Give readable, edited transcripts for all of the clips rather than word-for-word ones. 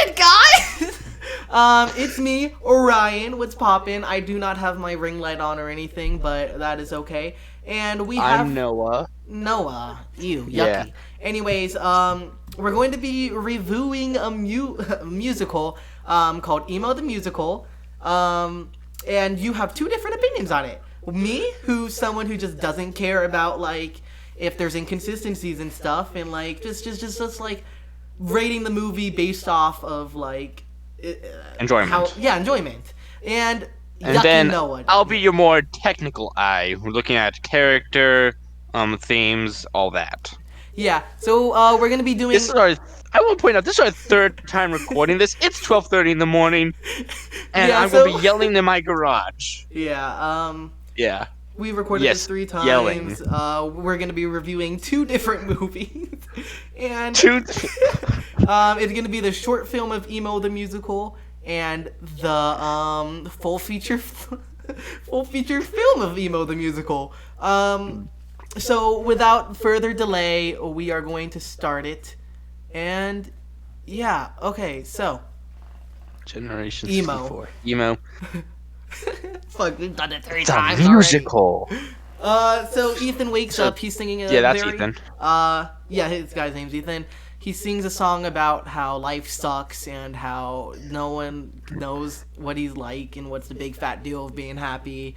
it, guys? It's me, Orion. What's poppin'? I do not have my ring light on or anything, but that is okay. And we have I'm Noah. Noah. Ew, yucky. Yeah. Anyways, we're going to be reviewing a musical called Emo the Musical. And you have two different opinions on it. Me, who's someone who just doesn't care about like if there's inconsistencies and stuff, and like just like rating the movie based off of like Enjoyment. enjoyment. And And yucky then Noah. I'll be your more technical eye. We're looking at character, themes, all that. Yeah. So we're gonna be doing. This is our. I want to point out this is our third time recording this. It's 12:30 in the morning, and Yeah, I'm going to be yelling in my garage. Yeah. Yeah. We recorded Yes, this 3 times. yelling. We're gonna be reviewing 2 different movies, and Two. it's gonna be the short film of Emo the Musical and the full feature film of Emo the Musical. So without further delay, we are going to start it, and yeah, okay, so Generation Emo. 64. Emo. fuck, we've done it 3 It's a times musical. already. So Ethan wakes up. He's singing a that's very, Ethan. Yeah, his guy's name's Ethan. He sings a song about how life sucks and how no one knows what he's like and what's the big fat deal of being happy.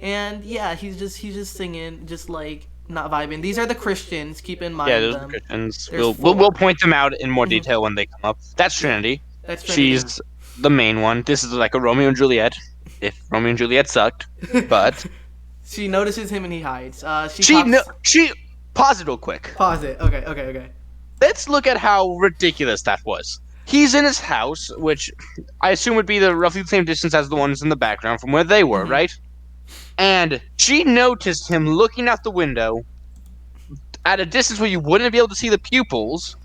And yeah, he's just singing, just like not vibing. These are the Christians. Keep in mind Yeah, those are them. Christians. There's We'll point them out in more detail when they come up. That's Trinity. That's Trinity. She's the main one. This is like a Romeo and Juliet. If Romeo and Juliet sucked, but She notices him and he hides. she pause it real quick. Pause it. Okay. Let's look at how ridiculous that was. He's in his house, which I assume would be the roughly the same distance as the ones in the background from where they were, right? And she noticed him looking out the window at a distance where you wouldn't be able to see the pupils.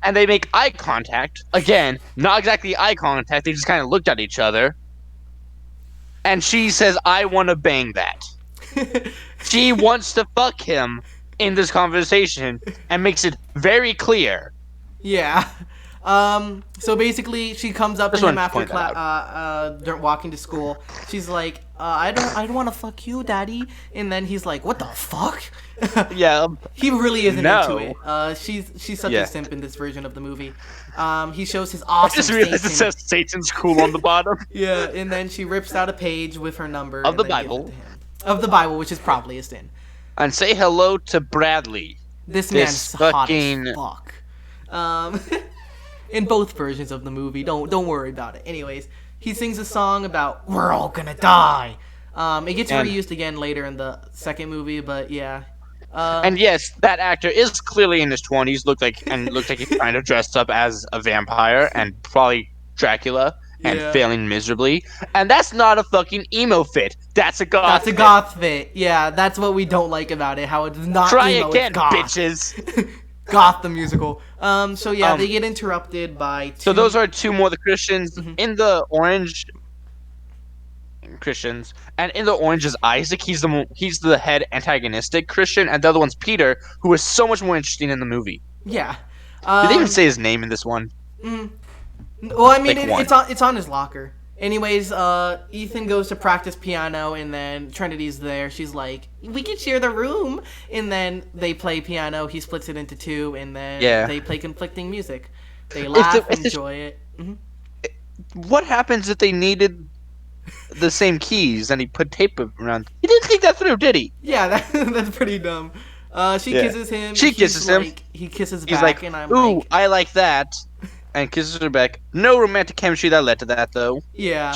And they make eye contact. Again, not exactly eye contact, they just kind of looked at each other. And she says, I want to bang that. She wants to fuck him in this conversation and makes it very clear. Yeah. So basically, she comes up to him after walking to school. She's like, I don't want to fuck you, Daddy. And then he's like, what the fuck? Yeah. He really isn't No. into it. She's such a simp in this version of the movie. He shows his I awesome just realized Satan. it says Satan's cool on the bottom. Yeah, and then she rips out a page with her number Of and the then gives Bible. it to him. Of the Bible, which is probably a sin. And say hello to Bradley. This This man's fucking- hot as fuck. In both versions of the movie, don't worry about it. Anyways, he sings a song about we're all gonna die. It gets reused again later in the second movie, but yeah. And yes, that actor is clearly in his 20s. Looks like he's kind of dressed up as a vampire and probably Dracula and failing miserably. And that's not a fucking emo fit. That's a goth. That's a goth fit. Yeah, that's what we don't like about it. How it's not Try emo, again, it's goth. bitches. Goth the musical. So yeah, they get interrupted by 2. So those are 2 more of the Christians. In the orange Christians, and in the orange is Isaac. He's the head antagonistic Christian, and the other one's Peter, who is so much more interesting in the movie. Yeah. Did they even say his name in this one? Well, I mean, Like it's on his locker. Anyways, Ethan goes to practice piano, and then Trinity's there. She's like, we can share the room. And then they play piano. He splits it into 2, and then they play conflicting music. They laugh, enjoy it. What happens if they needed the same keys and he put tape around? He didn't think that through, did he? Yeah, that's pretty dumb. She kisses him. She kisses him. He kisses He's back, like, and I'm ooh, like, I like that. And kisses her back. No romantic chemistry that led to that, though. yeah.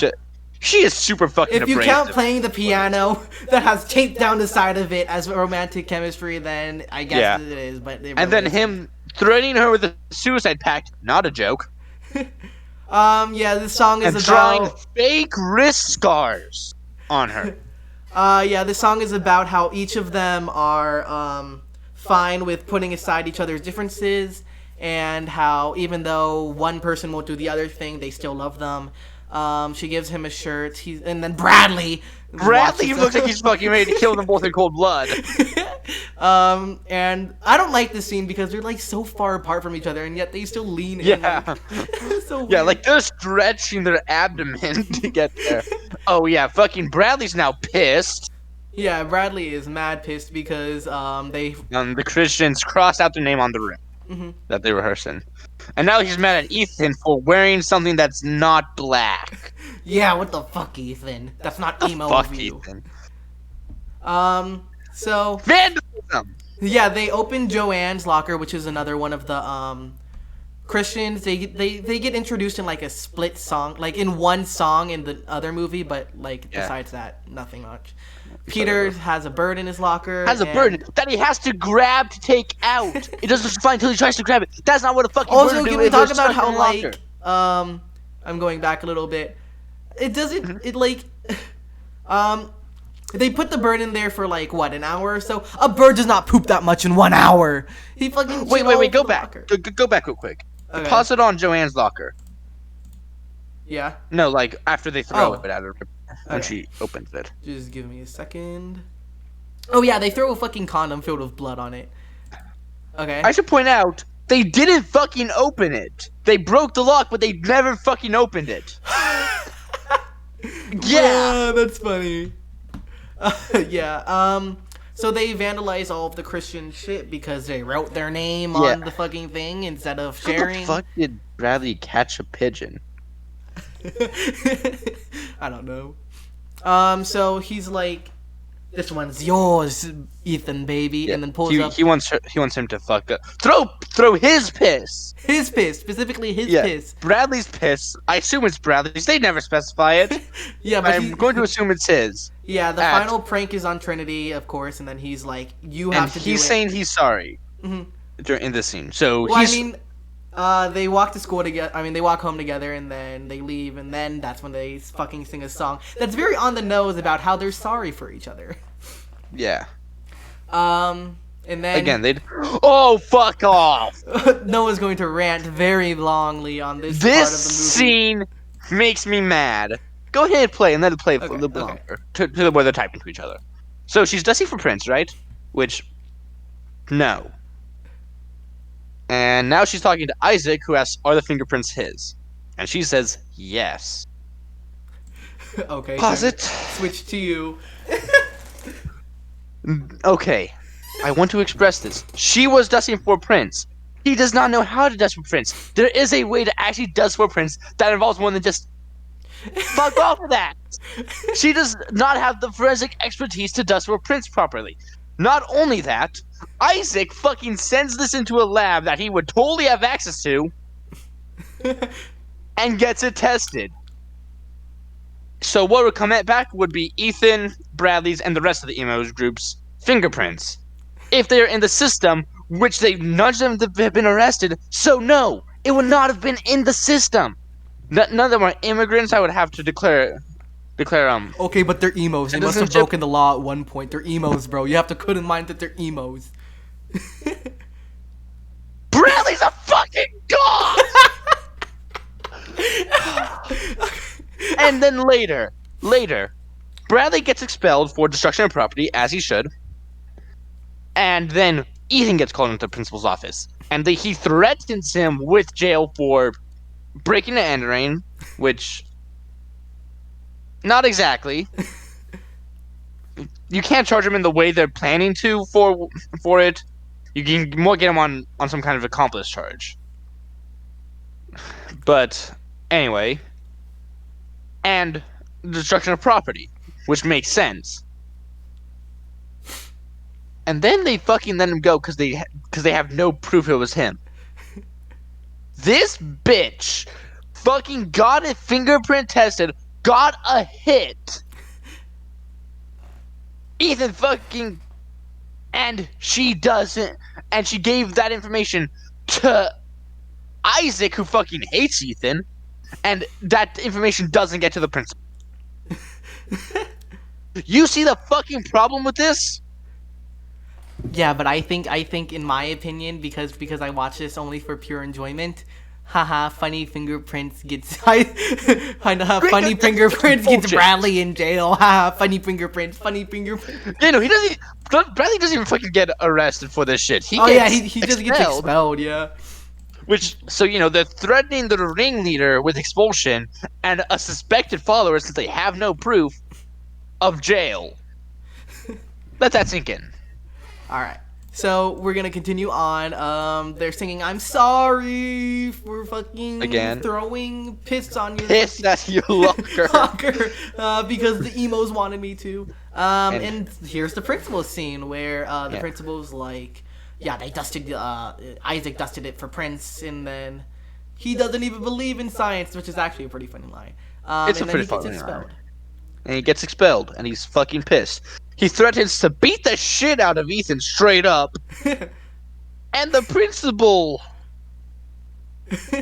She is super fucking If you abrasive. count playing the piano that has tape down the side of it as romantic chemistry, then I guess it is. But it and then really him threatening her with a suicide pact, not a joke. yeah, this song is And about drawing fake wrist scars on her. yeah, this song is about how each of them are fine with putting aside each other's differences, and how even though one person won't do the other thing, they still love them. She gives him a shirt. And then Bradley Bradley looks like he's fucking ready to kill them both in cold blood. And I don't like this scene because they're like so far apart from each other, and yet they still lean in. Yeah. Like, it's so weird. Yeah, like they're stretching their abdomen to get there. Oh yeah, fucking Bradley's now pissed. Yeah, Bradley is mad pissed because they. The Christians crossed out their name on the ring Mm-hmm. that they were rehearsing. And now he's mad at Ethan for wearing something that's not black. Yeah, what the fuck, Ethan? That's not emo Fuck of you. Ethan. So Vandalism! yeah, they open Joanne's locker, which is another one of the Christians. They get introduced in like a split song, like in one song in the other movie, but like besides that, nothing much. Peter has a bird in his locker. Has a bird that he has to grab to take out. It doesn't fly until he tries to grab it. That's not what a fucking Also, bird do. can we It talk goes about stuck in how a locker. like I'm going back a little bit. It doesn't. It like they put the bird in there for like what, an hour or so. A bird does not poop that much in 1 hour. He fucking Wait, go back. Go back real quick. Okay. Pause it on Joanne's locker. Yeah. No, like after they throw Oh. it at her when she opens it. Just give me a second. Oh yeah, they throw a fucking condom filled with blood on it. Okay. I should point out they didn't fucking open it. They broke the lock, but they never fucking opened it. Yeah. That's funny. Yeah. So they vandalize all of the Christian shit because they wrote their name on the fucking thing instead of sharing. How the fuck did Bradley catch a pigeon? I don't know. So he's like, "This one's yours, Ethan, baby," Yeah. and then pulls he, up he wants him to fuck up. Throw his piss. his piss, specifically his Yeah. piss. Bradley's piss. I assume it's Bradley's. They never specify it. Yeah, but I'm going to assume it's his. yeah, the At- final prank is on Trinity, of course, and then he's like, "You And have to do it." he's saying he's sorry in this scene. So Well, he's. I mean, they walk to school together. I mean, they walk home together, and then they leave, and then that's when they fucking sing a song that's very on the nose about how they're sorry for each other. Yeah. And then Again, they'd. Oh, fuck off! Noah's going to rant very longly on this part This of the movie. scene makes me mad. Go ahead and play, and let it play for a little bit okay. longer. To where they're typing to each other. So she's dusty for Prince, right? Which. No. And now she's talking to Isaac, who asks, "Are the fingerprints his?" And she says, "Yes." Okay. Pause turn- it. Switch to you. Okay. I want to express this. She was dusting for Prince. He does not know how to dust for Prince. There is a way to actually dust for Prince that involves more than just fuck off of that. She does not have the forensic expertise to dust for Prince properly. Not only that, Isaac fucking sends this into a lab that he would totally have access to and gets it tested. So what would come back would be Ethan, Bradley's, and the rest of the emos group's fingerprints. If they're in the system, which they nudged them to have been arrested, so no, it would not have been in the system. None of them are immigrants. I would have to declare. Okay, but they're emos. They must have Citizenship- broken the law at one point. They're emos, bro. You have to put in mind that they're emos. Bradley's a fucking god. And then later, Bradley gets expelled for destruction of property, as he should. And then Ethan gets called into the principal's office, and he threatens him with jail for breaking and entering, which not exactly. You can't charge him in the way they're planning to for it. You can more get him on some kind of accomplice charge. But anyway, and destruction of property, which makes sense. And then they fucking let him go because they have no proof it was him. This bitch fucking got it fingerprint tested, got a hit. Ethan fucking, and she doesn't, and she gave that information to Isaac, who fucking hates Ethan, and that information doesn't get to the principal. You see the fucking problem with this? Yeah, but I think in my opinion, because I watch this only for pure enjoyment, Haha, funny fingerprints gets funny fingerprints gets Bradley in jail. Haha, funny fingerprints. Yeah, no, he doesn't. Bradley doesn't even fucking get arrested for this shit. He he just gets expelled. Yeah. So they're threatening the ringleader with expulsion and a suspected follower since they have no proof of jail. Let that sink in. All right. So we're gonna continue on. They're singing "I'm sorry" for fucking again throwing piss on your at your locker because the emos wanted me to. And here's the principal scene where the principal's like, yeah, they dusted Isaac dusted it for Prince, and then he doesn't even believe in science, which is actually a pretty funny line. It's a pretty funny line. And he gets expelled, and he's fucking pissed. He threatens to beat the shit out of Ethan straight up. And the principal,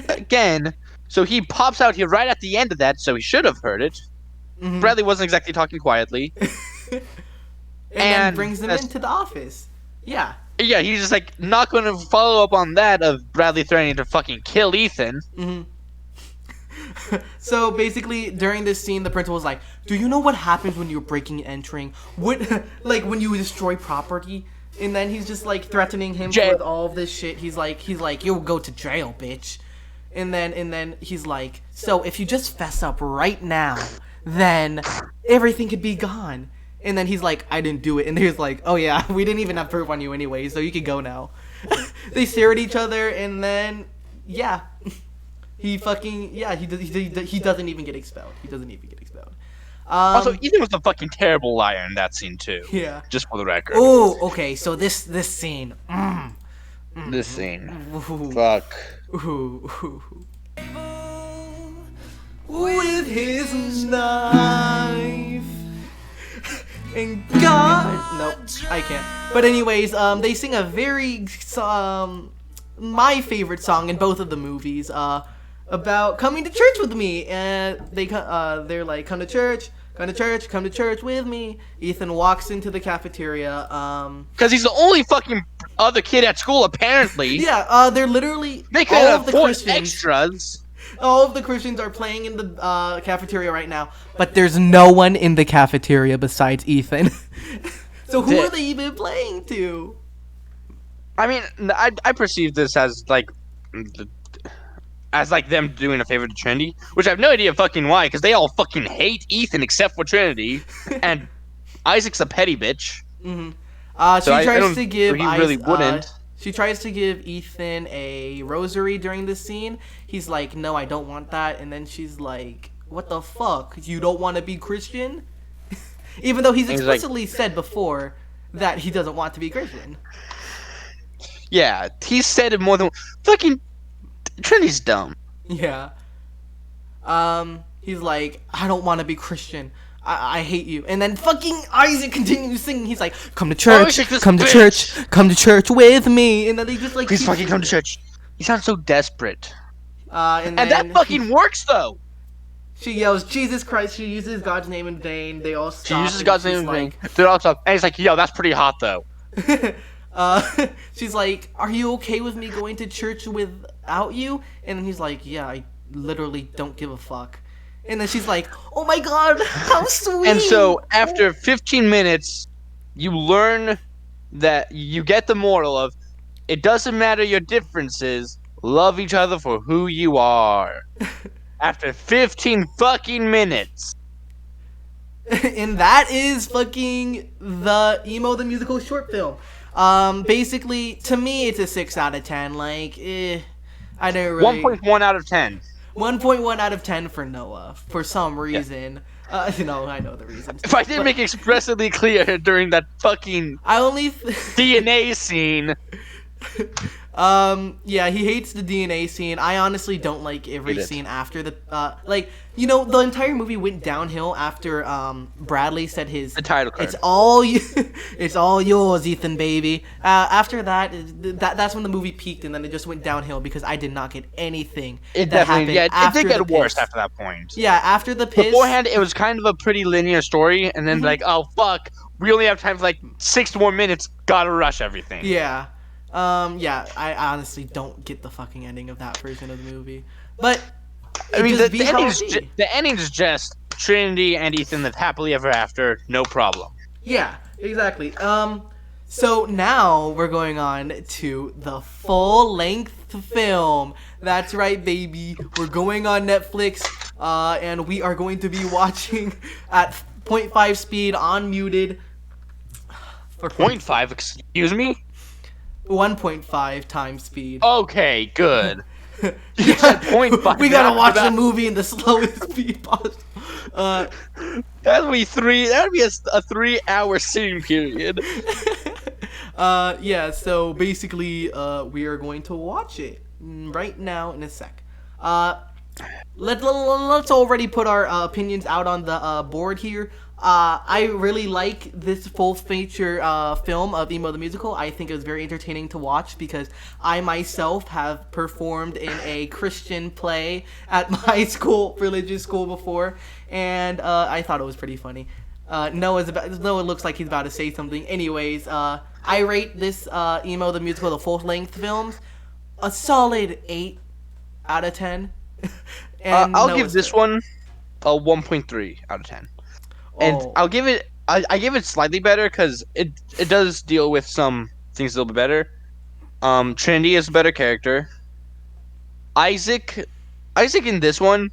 again, so he pops out here right at the end of that, so he should have heard it. Mm-hmm. Bradley wasn't exactly talking quietly. and then brings them into the office. Yeah. Yeah, he's just like not going to follow up on that of Bradley threatening to fucking kill Ethan. Mm-hmm. So basically, during this scene, the principal was like, "Do you know what happens when you're breaking and entering? What, like when you destroy property?" And then he's just like threatening him with all of this shit. He's like, "You'll go to jail, bitch." And then he's like, "So if you just fess up right now, then everything could be gone." And then he's like, "I didn't do it." And he's like, "Oh yeah, we didn't even have proof on you anyway, so you can go now." They stare at each other, and then yeah. He fucking he doesn't even get expelled. Also, Ethan was a fucking terrible liar in that scene too. Yeah. Just for the record. Oh, okay. So this scene. This scene. Ooh. Fuck. Ooh. With his knife. And God, nope, I can't. But anyways, they sing a very my favorite song in both of the movies. About coming to church with me, and they're like, come to church with me. Ethan walks into the cafeteria, because he's the only fucking other kid at school apparently. Yeah, they're literally they could have forced extras. All of the Christians are playing in the cafeteria right now, but there's no one in the cafeteria besides Ethan. So who are they even playing to? I mean, I perceive this as like them doing a favor to Trinity, which I have no idea fucking why, because they all fucking hate Ethan except for Trinity, and Isaac's a petty bitch. Mm-hmm. She tries to give Ethan a rosary during this scene. He's like, "No, I don't want that," and then she's like, "What the fuck? You don't want to be Christian?" Even though he's explicitly said before that he doesn't want to be Christian. Yeah, he said it more than fucking. Trinity's dumb. Yeah. He's like, "I don't want to be Christian. I hate you." And then fucking Isaac continues singing. He's like, "Come to church, come to church with me." And then they just like, please fucking come to church. He sounds so desperate. And that fucking works though. She yells, "Jesus Christ!" She uses God's name in vain. They all stop. She uses God's name in vain. They all stop. And he's like, "Yo, that's pretty hot though." She's like, "Are you okay with me going to church without you?" And then he's like, "Yeah, I literally don't give a fuck." And then she's like, "Oh my God, how sweet!" And so after 15 minutes, you learn that you get the moral of, it doesn't matter your differences, love each other for who you are. After 15 fucking minutes. And that is fucking the Emo the Musical short film. Basically, to me, it's a 6 out of 10. Like, I don't really... 1.1 out of 10. 1.1 out of 10 for Noah, for some reason. Yeah. No, I know the reasons. If I didn't make it expressly clear during that fucking DNA scene. Yeah, he hates the DNA scene. I honestly don't like every scene after the, the entire movie went downhill after, Bradley said the title card. It's all yours, Ethan, baby. After that's when the movie peaked, and then it just went downhill because I did not get anything it did get worse after that point. Yeah, after the piss. Beforehand, it was kind of a pretty linear story, and then oh fuck, we only have time for like 6 more minutes, gotta rush everything. Yeah. Yeah, I honestly don't get the fucking ending of that version of the movie, but I it mean, just be how it be. the ending's just Trinity and Ethan live happily ever after, no problem. Yeah, exactly. So now we're going on to the full length film. That's right, baby. We're going on Netflix, and we are going to be watching at zero point 0.5 speed, unmuted. For 0.5, excuse me? 1.5 times speed. Okay, good. You Yeah, said 0.5. we gotta watch the that, movie in the slowest speed possible. Uh, that'd be a 3-hour sitting period. yeah, so basically, we are going to watch it right now in a sec. Let's already put our opinions out on the board here. I really like this full feature film of Emo the Musical. I think it was very entertaining to watch because I myself have performed in a Christian play at my school, religious school before, and I thought it was pretty funny. Noah looks like he's about to say something. Anyways, I rate this Emo the Musical, the full length films, a solid 8 out of 10. And I'll give this one a 1.3 out of 10. And I'll give it I give it slightly better because it does deal with some things a little bit better. Trinity is a better character. Isaac in this one,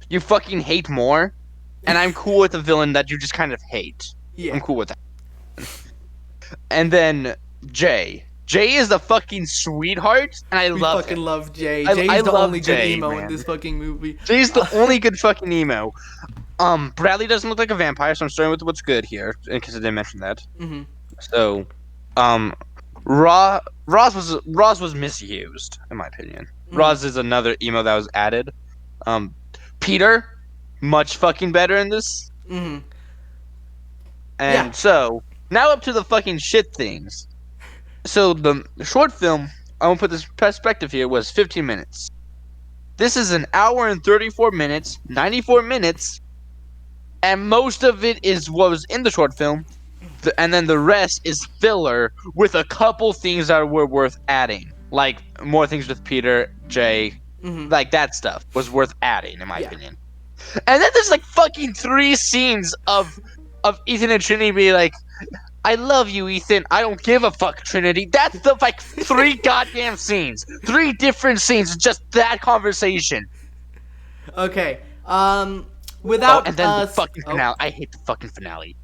you fucking hate more, and I'm cool with the villain that you just kind of hate. Yeah. I'm cool with that. And then Jay is the fucking sweetheart, and I love fucking him. love Jay. I Jay's the love only good Jay, emo man. in this fucking movie. Jay's the only good fucking emo. Bradley doesn't look like a vampire, so I'm starting with what's good here, because I didn't mention that. Mm-hmm. So, Roz was misused, in my opinion. Roz is another emo that was added. Peter, much fucking better in this. Mm-hmm. And so, now up to the fucking shit things. So, the short film, I want to put this perspective here, was 15 minutes. This is an hour and 34 minutes, 94 minutes, and most of it is what was in the short film, and then the rest is filler with a couple things that were worth adding. Like, more things with Peter, Jay, like that stuff was worth adding, in my opinion. And then there's like fucking 3 scenes of Ethan and Trinity being like, I love you, Ethan. I don't give a fuck, Trinity. That's the like 3 goddamn scenes. 3 different scenes, just that conversation. Okay. Without and then the fucking finale. I hate the fucking finale.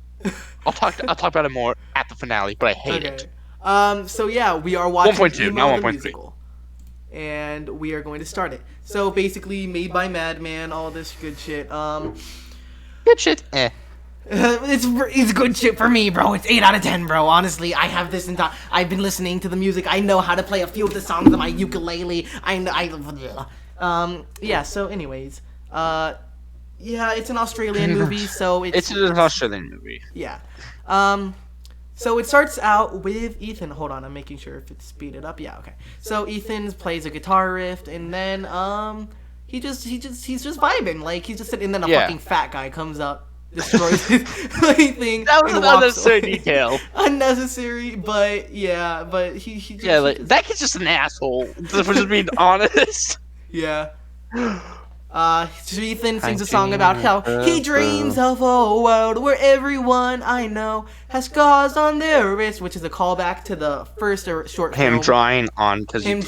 I'll talk about it more at the finale, but I hate it. So yeah, we are watching 1.2, Emo not the 1.3. Musical, and we are going to start it. So basically, made by Madman, all this good shit. Good shit. It's good shit for me, bro. It's 8 out of 10, bro. Honestly, I have this entire. I've been listening to the music. I know how to play a few of the songs on my ukulele. Yeah. So, anyways, yeah, it's an Australian movie, so it's an Australian movie. Yeah. So it starts out with Ethan. Hold on, I'm making sure if it's speeded up. Yeah, okay. So Ethan plays a guitar riff, and then he's just vibing, like he's just sitting. And then a fucking fat guy comes up, destroys his thing. That was an unnecessary detail. Unnecessary, but yeah, but he just, that kid's just an asshole. For just being honest. Yeah. Ethan sings a song about how he dreams of a world where everyone I know has scars on their wrist, which is a callback to the first short film. Him drawing on Trinity.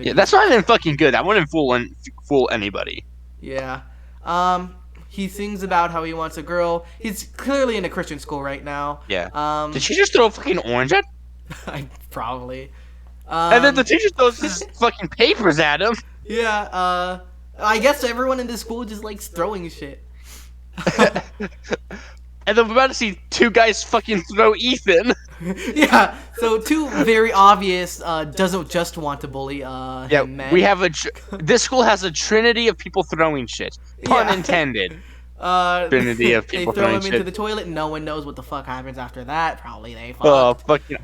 Yeah, that's not even fucking good. I wouldn't fool anybody. Yeah. He sings about how he wants a girl. He's clearly in a Christian school right now. Yeah. Did she just throw a fucking orange at? Probably. And then the teacher throws his fucking papers at him. Yeah, I guess everyone in this school just likes throwing shit. And then we're about to see 2 guys fucking throw Ethan. Yeah, so 2 very obvious doesn't just want to bully men. We have this school has a trinity of people throwing shit. Pun intended. Trinity of people they throw throwing him shit. into the toilet. No one knows what the fuck happens after that. Probably they fuck. Oh, fucking!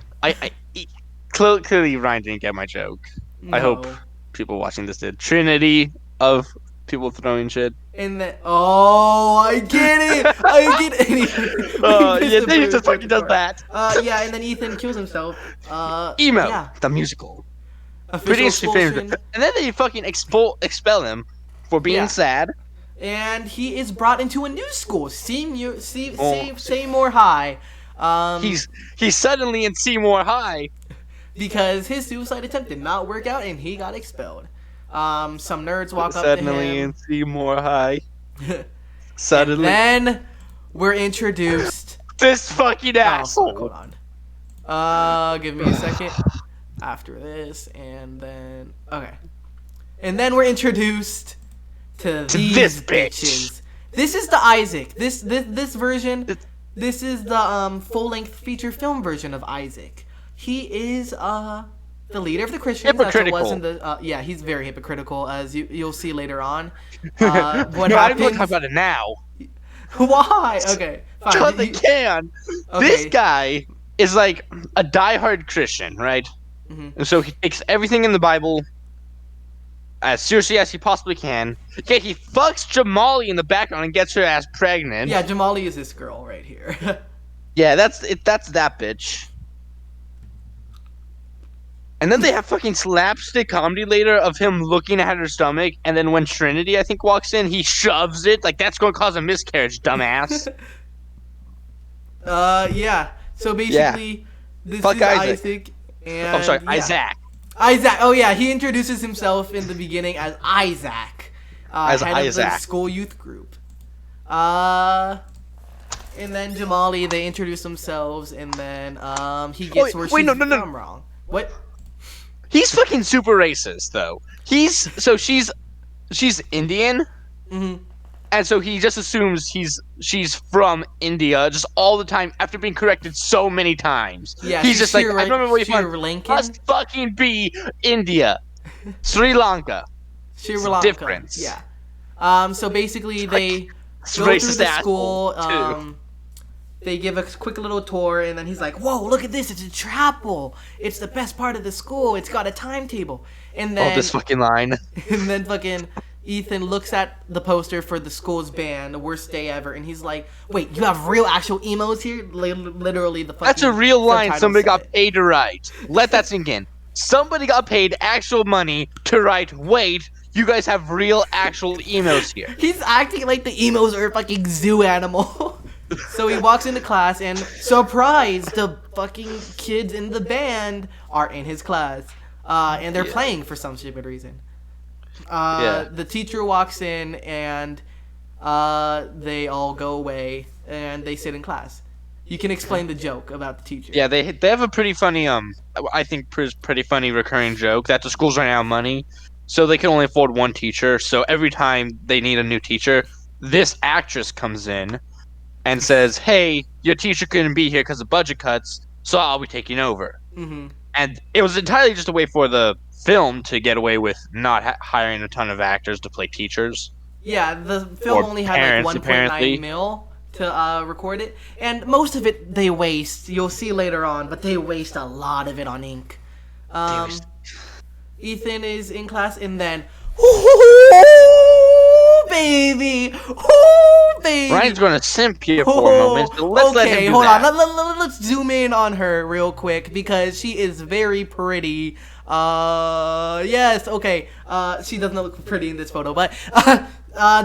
Clearly Ryan didn't get my joke. No. I hope people watching this did. Trinity of people throwing shit. And then, oh, I get it. I get it. Yeah, then he just fucking does that. Yeah, and then Ethan kills himself. Emo, Yeah. the musical. Official Pretty famous. expulsion. And then they fucking expel him for being sad. And he is brought into a new school, Seymour High. He's suddenly in Seymour High. Because his suicide attempt did not work out and he got expelled. Some nerds walk up to him. Suddenly in Seymour High. Suddenly. And then we're introduced. This fucking asshole. Hold on. Give me a second. After this, and then okay. And then we're introduced to these this bitches. This is the Isaac. This version. This is the full-length feature film version of Isaac. He is the leader of the Christians. Hypocritical. As it was in the, yeah, he's very hypocritical, as you'll see later on. What happens? I'm going to talk about it now. Why? Okay, fine. Because they can. Okay. This guy is like a diehard Christian, right? Mm-hmm. And so he takes everything in the Bible as seriously as he possibly can. Yet he fucks Jamali in the background and gets her ass pregnant. Yeah, Jamali is this girl right here. Yeah, that's that bitch. And then they have fucking slapstick comedy later of him looking at her stomach, and then when Trinity, I think, walks in, he shoves it. Like, that's going to cause a miscarriage, dumbass. Yeah. So basically, this Fuck is Isaac. and... Oh, sorry, yeah. Isaac. Isaac. Oh, yeah, he introduces himself in the beginning as Isaac. As head Isaac. of the school youth group. And then Jamali, they introduce themselves, and then he gets where she's from wrong. What? He's fucking super racist, though. She's Indian, and so he just assumes she's from India just all the time after being corrected so many times. Yeah, he's just like, I remember where you're from. Lankan? Must fucking be India, Sri Lanka. Sri Lanka. Difference. Yeah. So basically, they go through the school. They give a quick little tour, and then he's like, "Whoa, look at this! It's a chapel. It's the best part of the school. It's got a timetable." And then this fucking line. And then fucking Ethan looks at the poster for the school's band, the worst day ever, and he's like, "Wait, you have real actual emos here? Literally the fucking." That's a real line. subtitles Somebody said got it. paid to write. Let that sink in. Somebody got paid actual money to write. Wait, you guys have real actual emos here. He's acting like the emos are a fucking zoo animal. So he walks into class and, surprise, the fucking kids in the band are in his class. And they're playing for some stupid reason. The teacher walks in and they all go away and they sit in class. You can explain the joke about the teacher. Yeah, they have a pretty funny, I think pretty funny recurring joke that the schools run out of money, so they can only afford one teacher. So every time they need a new teacher, this actress comes in and says, "Hey, your teacher couldn't be here because of budget cuts, so I'll be taking over." Mm-hmm. And it was entirely just a way for the film to get away with not hiring a ton of actors to play teachers. Yeah, the film only had like 1.9 mil to record it, and most of it they waste. You'll see later on, but they waste a lot of it on ink. Ethan is in class, and then, ooh, baby, ooh, baby. Ryan's going to simp here for a moment. So let's let him do hold that. on. Let's zoom in on her real quick because she is very pretty. Yes, okay. She doesn't look pretty in this photo, but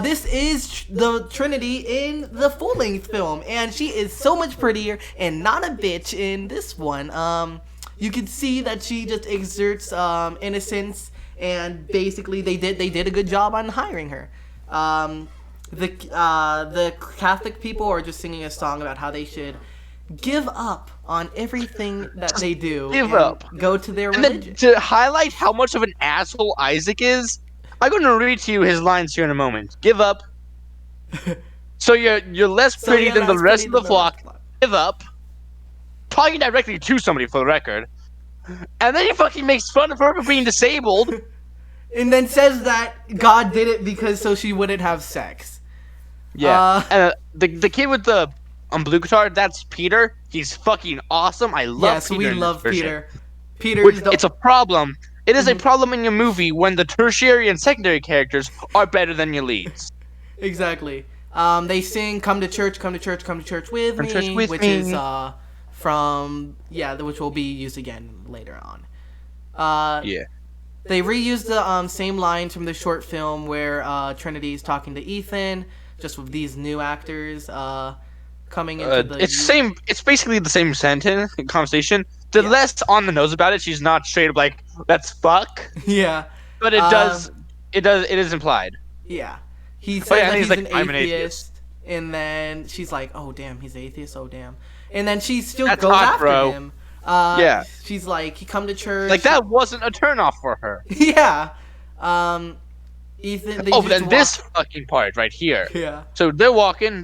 this is the Trinity in the full-length film, and she is so much prettier and not a bitch in this one. You can see that she just exerts innocence, and basically they did a good job on hiring her. The Catholic people are just singing a song about how they should give up on everything that they do. Give up. Go to their And religion. then to highlight how much of an asshole Isaac is, I'm going to read to you his lines here in a moment. Give up. So you're less pretty than the rest of the flock. Give up. Talking directly to somebody for the record. And then he fucking makes fun of her for being disabled. And then says that God did it because so she wouldn't have sex. Yeah. And the kid with the blue guitar, that's Peter. He's fucking awesome. I love Peter. Yes, we love version. Peter. Peter is the... It's a problem. It is a problem in your movie when the tertiary and secondary characters are better than your leads. Exactly. They sing "Come to church, come to church, come to church with Come to church me," with which is me. which will be used again later on. Yeah. They reused the same lines from the short film where Trinity is talking to Ethan, just with these new actors coming into the. It's basically the same sentence conversation. The Yeah. less on the nose about it. She's not straight up like "let's fuck," Yeah. but Um, it is implied. yeah. He Oh says yeah, and that he's he's like, an "I'm an atheist." atheist, and then she's like, "Oh damn, he's atheist. Oh damn," and then she still That's goes hot, after bro. him. Yeah, She's like, "He come to church." like that wasn't a turnoff for her. Yeah. Um, Ethan. They Oh, just then walk. this fucking part right here. Yeah. So they're walking.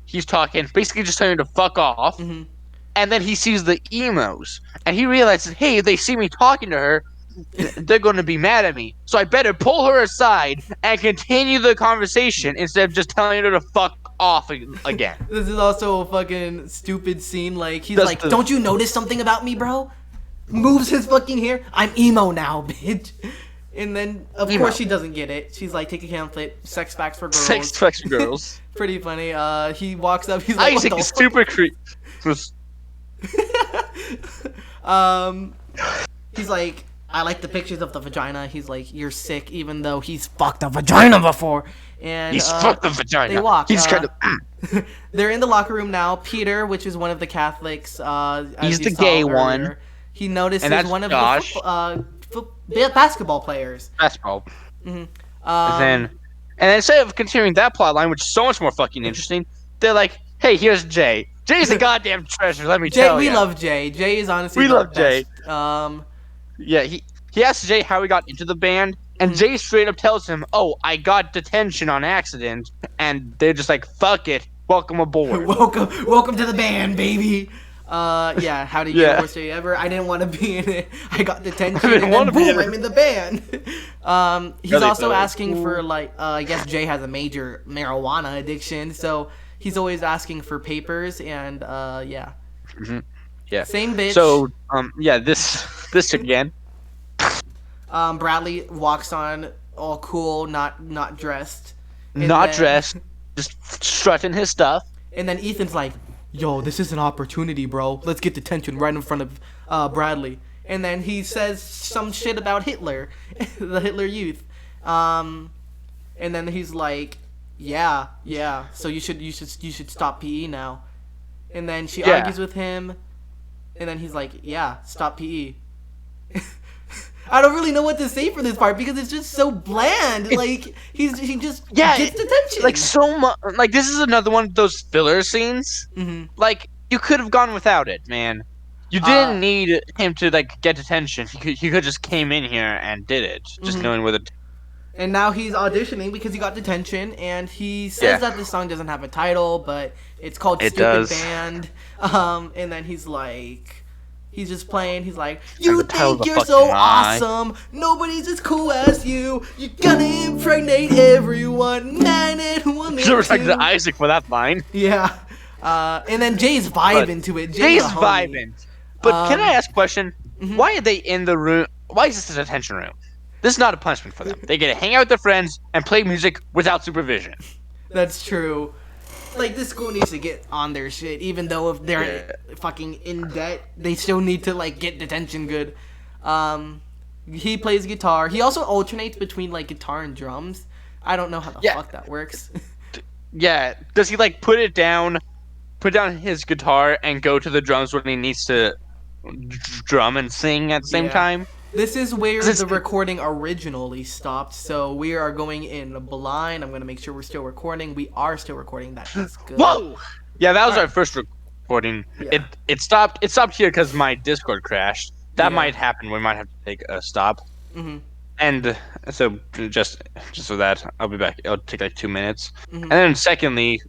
He's talking, basically just telling her to fuck off. Hmm. And then he sees the emos, and he realizes, hey, if they see me talking to her, they're going to be mad at me. So I better pull her aside and continue the conversation instead of just telling her to fuck off again. This is also a fucking stupid scene. Like he's Does like, the- "Don't you notice something about me, bro?" Moves his fucking hair. I'm emo now, bitch. And then of Emo. course she doesn't get it. She's like, "Take a pamphlet. Sex facts for girls." Sex fucks girls. Pretty funny. He walks up. He's like, Isaac "What is the super creepy. fuck?" He's like, "I like the pictures of the vagina." He's like, "You're sick," even though he's fucked a vagina before. And He's fucked the vagina. They walk. He's kind of. They're in the locker room now. Peter, which is one of the Catholics, as He's you the saw gay earlier, one. He notices And that's one of Josh. the basketball players. Basketball. Um, And then instead of continuing that plot line, which is so much more fucking interesting, they're like, "Hey, here's Jay. Jay's a goddamn treasure. Let me Jay, tell we you." love Jay. Jay is honestly We the love Jay. best. Yeah, he asked Jay how he got into the band, and Jay straight up tells him, "Oh, I got detention on accident," and they're just like, "Fuck it, welcome aboard." welcome to the band, baby. Yeah, how did you get the worst day ever? I didn't want to be in it. I got detention, didn't and wanna then be boom, in it. I'm in the band. He's Really, also really. asking for like, I guess Jay has a major marijuana addiction, so he's always asking for papers, and yeah. Yeah. Same bitch. So, yeah, this again. Bradley walks on all cool, not dressed. And Not then- dressed, just strutting his stuff. And then Ethan's like, "Yo, this is an opportunity, bro. Let's get detention right in front of Bradley." And then he says some shit about Hitler, the Hitler Youth. And then he's like, "Yeah. So you should stop PE now." And then she Yeah. argues with him, and then he's like, "Yeah, stop PE." I don't really know what to say for this part because it's just so bland. Like he just gets detention. Like so much. Like this is another one of those filler scenes. Mhm. Like you could have gone without it, man. You didn't need him to like get detention. He could just came in here and did it, just knowing where the. And now he's auditioning because he got detention, and he says Yeah. that the song doesn't have a title, but it's called It Stupid does. Band. And then he's just playing. He's like, And "You the title's think a you're so fucking lie." awesome? Nobody's as cool as you. You're gonna impregnate everyone, man and woman Should respect too." to Isaac for that line. Yeah. And then Jay's vibing to it. Jay's the homie. vibing. But can I ask a question? mhm. Why are they in the room? Why is this a detention room? This is not a punishment for them. They get to hang out with their friends and play music without supervision. That's true. Like, this school needs to get on their shit, even though if they're fucking in debt, they still need to, like, get detention good. He plays guitar. He also alternates between, like, guitar and drums. I don't know how the fuck that works. Yeah, does he like put down his guitar and go to the drums when he needs to drum and sing at the same Yeah. time? This is where This- the recording originally stopped, so we are going in blind. I'm gonna make sure we're still recording. We are still recording. That is good. Whoa! Yeah, that was our first recording. Yeah. It stopped here because my Discord crashed. That Yeah. might happen. We might have to take a stop. Mhm. And so just for that, I'll be back. It'll take like 2 minutes. Mhm. And then secondly,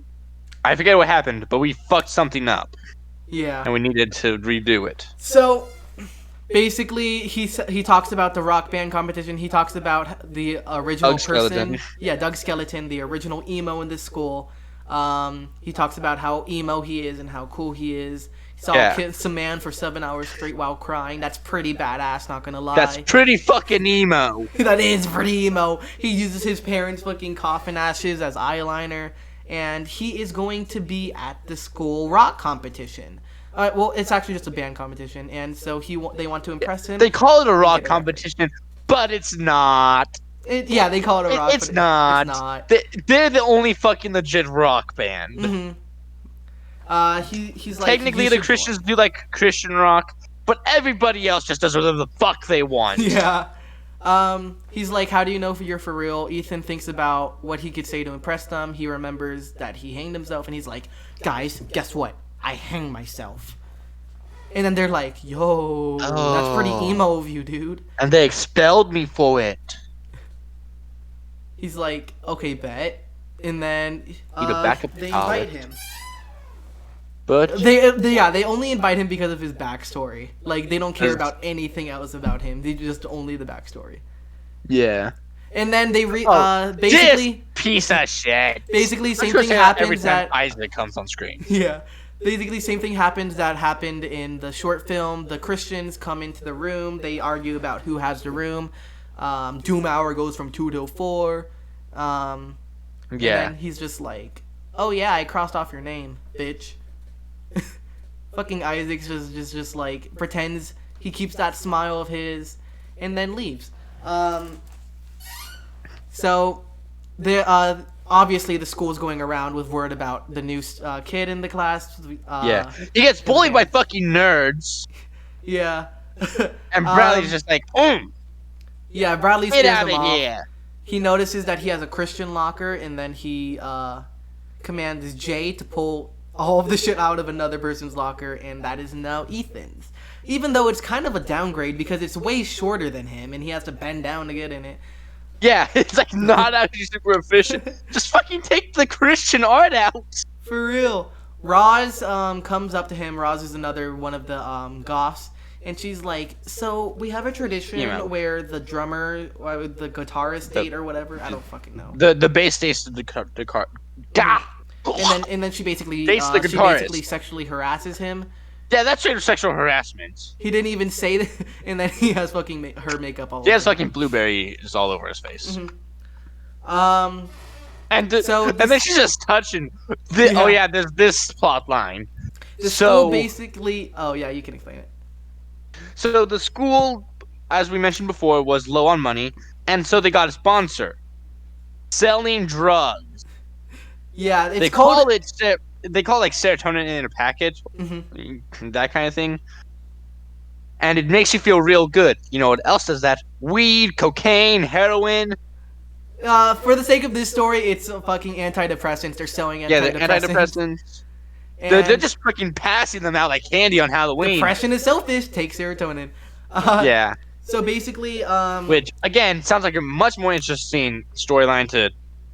I forget what happened, but we fucked something up Yeah. and we needed to redo it. So basically, he talks about the rock band competition. He talks about the original Doug person. Skeleton. Yeah, Doug Skeleton, the original emo in this school. He talks about how emo he is and how cool he is. He saw kiss a man for 7 hours straight while crying. That's pretty badass, not gonna lie. That's pretty fucking emo. That is pretty emo. He uses his parents' fucking coffin ashes as eyeliner, and he is going to be at the school rock competition. Well, it's actually just a band competition, and so they want to impress him. They call it a rock competition, but it's not. Yeah, they call it a rock. It's not. It's not. They're the only fucking legit rock band. He's like, technically the Christians do like Christian rock, but everybody else just does whatever the fuck they want. Yeah. He's like, how do you know you're for real? Ethan thinks about what he could say to impress them. He remembers that he hanged himself, and he's like, guys, guess what? I hanged myself. And then they're like, yo, that's pretty emo of you, dude. And they expelled me for it. He's like, okay, bet. And then they invite him. But they only invite him because of his backstory. Like, they don't care about anything else about him. They just only the backstory. Yeah. And then they basically piece of shit. Basically, same thing happens every time Isaac comes on screen. Yeah. Basically, same thing happens that happened in the short film. The Christians come into the room. They argue about who has the room. Doom hour goes from 2 till 4. And then he's just like, oh yeah, I crossed off your name, bitch. Fucking Isaac's just like pretends he keeps that smile of his and then leaves. So obviously the school's going around with word about the new kid in the class. He gets bullied by fucking nerds. Yeah. And Bradley's just like, yeah, Bradley get scares out him of off. here. He notices that he has a Christian locker, and then he commands Jay to pull all of the shit out of another person's locker, and that is now Ethan's. Even though it's kind of a downgrade because it's way shorter than him, and he has to bend down to get in it. Yeah, it's like not actually super efficient. Just fucking take the Christian art out. For real. Roz comes up to him. Roz is another one of the goths. And she's like, so we have a tradition where the drummer, or the guitarist date or whatever. I don't fucking know. The bass stays to the car. And then she basically sexually harasses him. Yeah, that's straight sexual harassment. He didn't even say that, and then he has fucking her makeup all over. He has fucking blueberries all over his face. Mm-hmm. And then she's just touching. Oh yeah, there's this plot line. The school basically. Oh yeah, you can explain it. So the school, as we mentioned before, was low on money, and so they got a sponsor, selling drugs. Yeah, they call it like serotonin in a package, that kind of thing, and it makes you feel real good. You know what else does that? Weed, cocaine, heroin. For the sake of this story, it's fucking antidepressants. They're selling antidepressants. Yeah, the antidepressants. They're just freaking passing them out like candy on Halloween. Depression is selfish. Take serotonin. Yeah. So basically, which again sounds like a much more interesting storyline to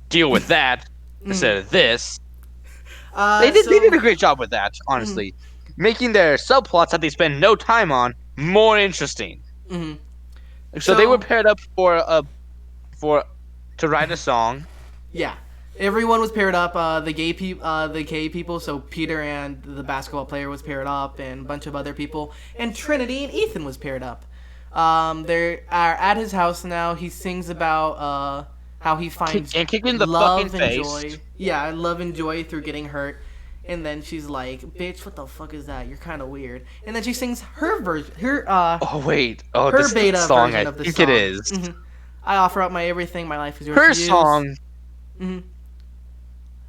deal with that instead of this. They did a great job with that, honestly, making their subplots that they spend no time on more interesting. So they were paired up to write a song. Yeah. Everyone was paired up. The gay people. So Peter and the basketball player was paired up, and a bunch of other people. And Trinity and Ethan was paired up. They're at his house now. He sings about how he finds kicking the love fucking and face. joy. Yeah, love and joy through getting hurt. And then she's like, "Bitch, what the fuck is that? You're kind of weird." And then she sings her version. Her this beta song, version I of the think song. it is. I offer up my everything. My life is yours. Her to use. song.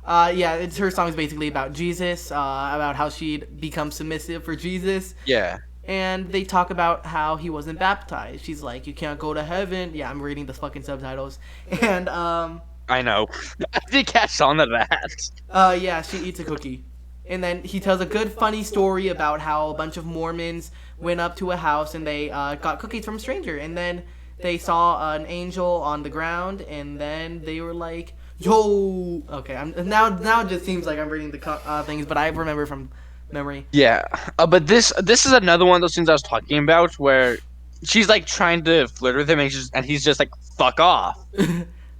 It's her song's basically about Jesus, about how she'd become submissive for Jesus. Yeah. And they talk about how he wasn't baptized. She's like, you can't go to heaven. Yeah, I'm reading the fucking subtitles. And I know. I did catch on to that. Yeah, she eats a cookie. And then he tells a good funny story about how a bunch of Mormons went up to a house and they got cookies from a stranger. And then they saw an angel on the ground, and then they were like, yo, okay. Now it just seems like I'm reading the things, but I remember from memory. Yeah, but this is another one of those things I was talking about where she's like trying to flirt with him, and he's just like, fuck off.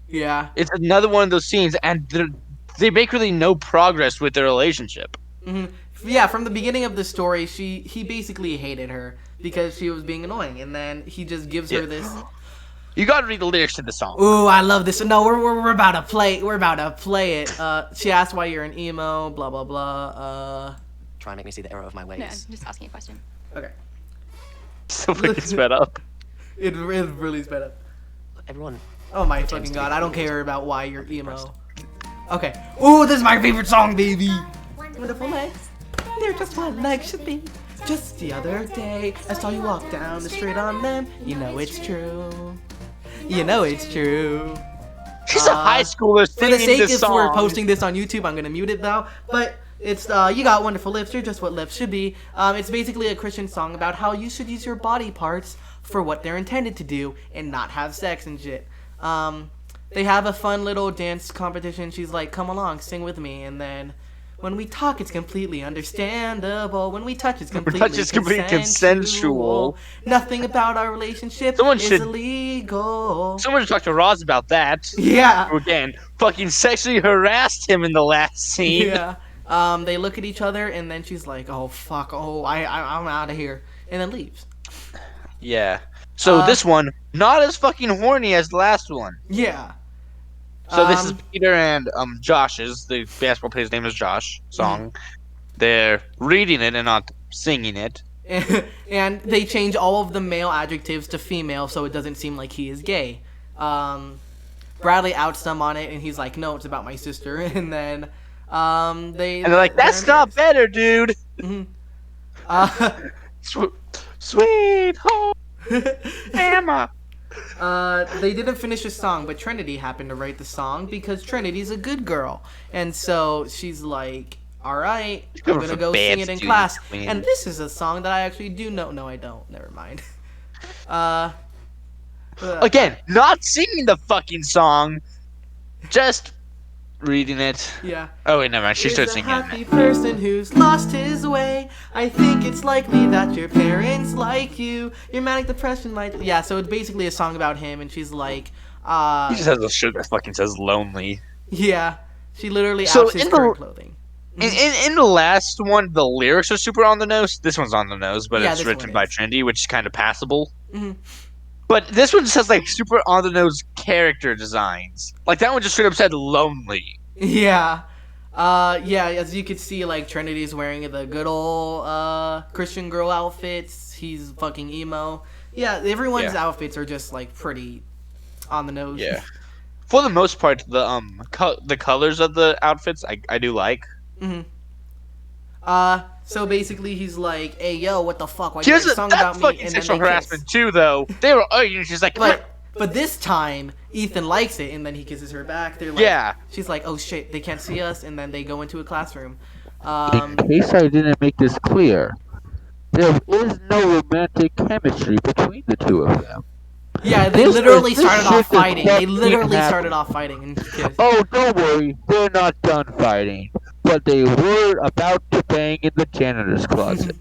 Yeah, it's another one of those scenes, and they make really no progress with their relationship. yeah, from the beginning of the story, he basically hated her because she was being annoying, and then he just gives her this. You gotta read the lyrics to the song. Ooh, I love this. No, we're about to play. We're about to play it. She asked why you're an emo. Blah blah blah. Try and make me see the error of my ways. No, I'm just asking a question. Okay. So fucking sped up. It really sped up. Everyone. Oh my fucking god! I don't care about why you're emo. Okay. Ooh, this is my favorite song, baby. Wonderful legs. They're just what legs should be. Just the other day, I saw you walk down the street on them. You know it's true. You know it's true. She's a high schooler For the singing sake this if song. we're posting this on YouTube, I'm gonna mute it though. But it's you got wonderful lips. You're just what lips should be. It's basically a Christian song about how you should use your body parts for what they're intended to do and not have sex and shit. They have a fun little dance competition. She's like, "Come along, sing with me," and then. When we talk, it's completely understandable. When we touch, it's completely consensual. Nothing about our relationship is illegal. Someone should talk to Roz about that. Yeah. Who again, fucking sexually harassed him in the last scene. Yeah. They look at each other, and then she's like, "Oh fuck! Oh, I'm out of here," and then leaves. Yeah. So this one, not as fucking horny as the last one. Yeah. So this is Peter and Josh's, the basketball player's name is Josh, song. They're reading it and not singing it. And they change all of the male adjectives to female so it doesn't seem like he is gay. Bradley outs them on it and he's like, "No, it's about my sister." And then they're like, "That's not better, dude." Mm-hmm. Sweet home, Emma. They didn't finish the song, but Trinity happened to write the song because Trinity's a good girl. And so she's like, "Alright, I'm gonna go sing it in class." And this is a song that I actually do know. No, I don't. Never mind. Again, not singing the fucking song, just reading it. Yeah. Oh wait, never mind. She started There's singing a happy person who's lost his way. I think it's likely that your parents like you. Your manic depression might. Yeah. So it's basically a song about him, and she's like, He just has a shirt that fucking says "lonely." Yeah. She literally outs his current clothing. In the last one, the lyrics are super on the nose. This one's on the nose, but Yeah, it's this written one by is. Trinity, which is kind of passable. Mhm. But this one just has like super on the nose character designs. Like that one just straight up said "lonely." Yeah. Yeah, as you can see, like, Trinity's wearing the good old, Christian girl outfits. He's fucking emo. Yeah, everyone's outfits are just, like, pretty on the nose. Yeah. For the most part, the colors of the outfits I do like. Mm-hmm. So basically he's like, "Hey, yo, what the fuck? Why you Here's write a song about me?" fucking And sexual then they harassment kiss. too, though. They were arguing. She's like, But this time, Ethan likes it, and then he kisses her back. They're like, Yeah. She's like, "Oh shit, they can't see us," and then they go into a classroom. In case I didn't make this clear, there is no romantic chemistry between the two of them. Yeah, they This literally is- this started shit off is fighting. They fucking literally happening. started off fighting and kissed. Oh, don't worry, they're not done fighting, but they were about to bang in the janitor's closet.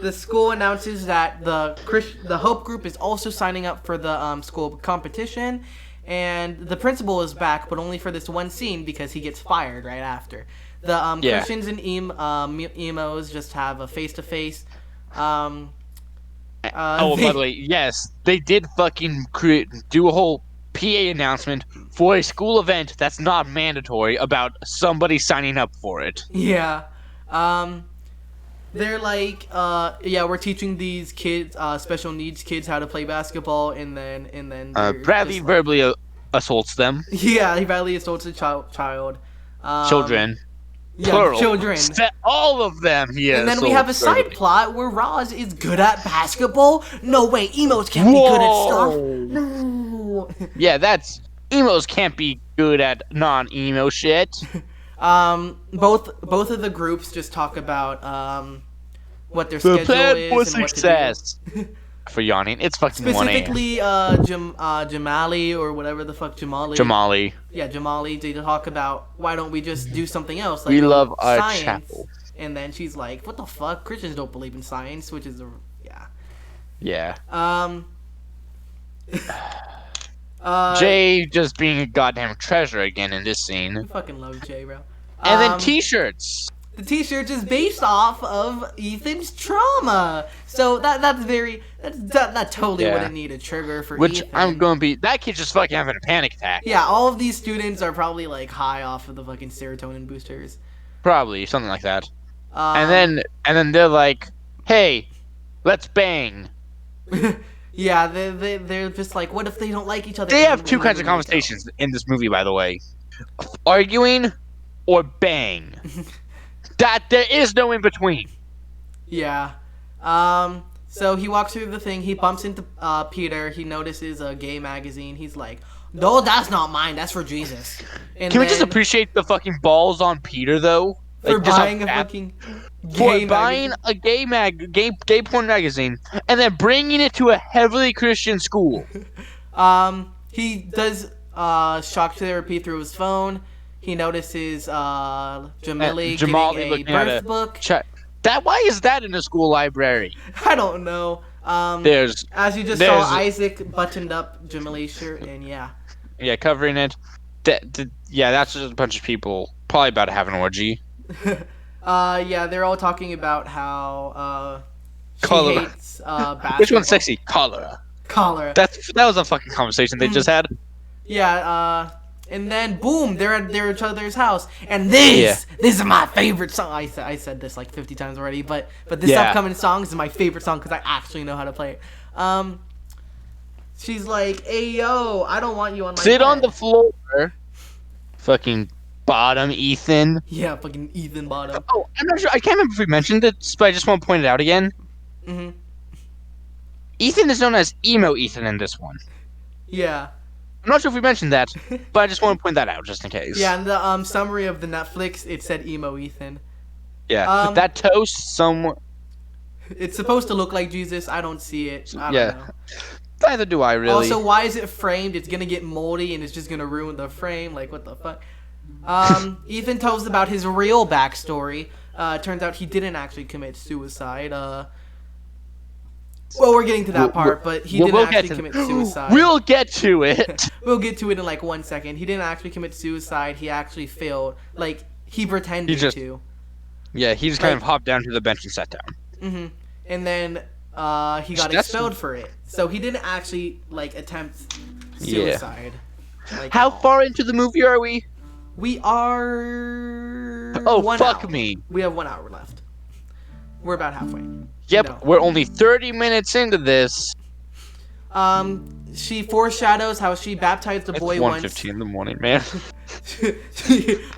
The school announces that the Hope Group is also signing up for the school competition, and the principal is back, but only for this one scene because he gets fired right after. The Christians and emos just have a face-to-face. by the way, yes, they did fucking do a whole PA announcement for a school event that's not mandatory about somebody signing up for it. Yeah. They're like, yeah, we're teaching these kids, special needs kids, how to play basketball, and then Bradley just, verbally assaults them. yeah, he badly assaults a child. Children. Yeah, Plural. children. All of them. And then we have a side plot where Roz is good at basketball. No way, emos can't be good at stuff. No. Yeah, emos can't be good at non-emo shit. Both of the groups just talk about what their schedule plan is for and success. what to do. For yawning, it's fucking 1 a.m. Specifically, Jamali or whatever the fuck Jamali. Yeah, Jamali. They talk about why don't we just do something else? Like We love our science. chapel. And then she's like, "What the fuck? Christians don't believe in science," which is Yeah. Uh, Jay just being a goddamn treasure again in this I scene. fucking love Jay, bro. And then Um, T-shirts. The T-shirt is based off of Ethan's trauma, so that totally Yeah. wouldn't need a trigger for Which Ethan. I'm going to be... That kid's just fucking having a panic attack. Yeah, all of these students are probably like high off of the fucking serotonin boosters. Probably, something like that. Um, And then they're like, hey, let's bang. yeah, they're just like, what if they don't like each other? They And have then two we kinds of really conversations in this movie, by the way. Arguing or bang. That there is no in between. Yeah. So he walks through the thing. He bumps into Peter. He notices a gay magazine. He's like, "No, that's not mine. That's for Jesus." And Can we just then appreciate the fucking balls on Peter though? for Like, just how buying a bad- fucking for gay buying magazine. a gay porn magazine and then bringing it to a heavily Christian school. He does shock therapy through his phone. He notices Jamili getting a looking at birth book. Why is that in a school library? I don't know. There's As you just saw, Isaac buttoned up Jamili's shirt, and yeah. covering it. That's just a bunch of people probably about to have an orgy. Yeah, they're all talking about how she Cholera. hates basketball. Which one's sexy? Cholera. Cholera. That was a fucking conversation they just had. Yeah, and then boom, they're at each other's house, and this is my favorite song. I said this like 50 times already, but this upcoming song is my favorite song because I actually know how to play it. She's like, "Hey yo, I don't want you on my Sit bed." on the floor. Fucking bottom, Ethan. Yeah, fucking Ethan Bottom. Oh, I'm not sure. I can't remember if we mentioned it, but I just want to point it out again. Mhm. Ethan is known as emo Ethan in this one. Yeah. I'm not sure if we mentioned that, but I just want to point that out just in case. Yeah, in the summary of the Netflix, it said emo Ethan. Yeah. That toast, It's supposed to look like Jesus. I don't see it. I don't know. Neither do I really. Also, why is it framed? It's gonna get moldy and it's just gonna ruin the frame. Like, what the fuck? Ethan tells about his real backstory. Turns out he didn't actually commit suicide. Well, we're getting to that part, but he didn't actually commit suicide. We'll get to it. We'll get to it in like 1 second. He didn't actually commit suicide. He actually failed. Like, he pretended to. Yeah, he just kind of hopped down to the bench and sat down. Mm-hmm. And then he got expelled for it. So he didn't actually like attempt suicide. Like, how far into the movie are we? We are. Oh, 1 fuck hour. me. We have 1 hour left. We're about halfway. Yep, No. we're only 30 minutes into this. She foreshadows how she baptized a boy once. It's 1:15 in the morning, man.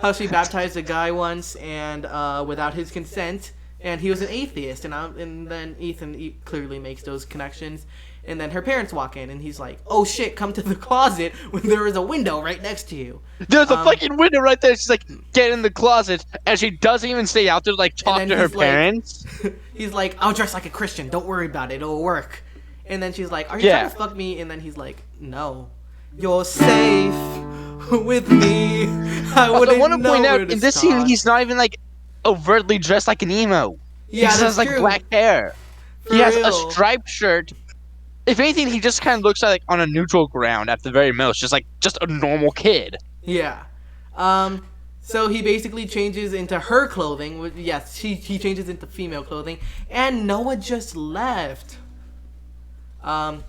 How she baptized a guy once and without his consent, and he was an atheist, and then Ethan clearly makes those connections, and then her parents walk in, and he's like, "Oh shit, come to the closet when there is a window right next to you." There's a fucking window right there. She's like, get in the closet, and she doesn't even stay out there to like talk to her parents. He's like, "I'll dress like a Christian. Don't worry about it. It'll work." And then she's like, "Are you trying to fuck me?" And then he's like, "No, you're safe with me." I want to point out in this scene, he's not even like overtly dressed like an emo. Yeah, he has like true. black hair. For he has real. a striped shirt. If anything, he just kind of looks like on a neutral ground at the very most, just a normal kid. Yeah. So he basically changes into her clothing. Yes, he changes into female clothing, and Noah just left. I'm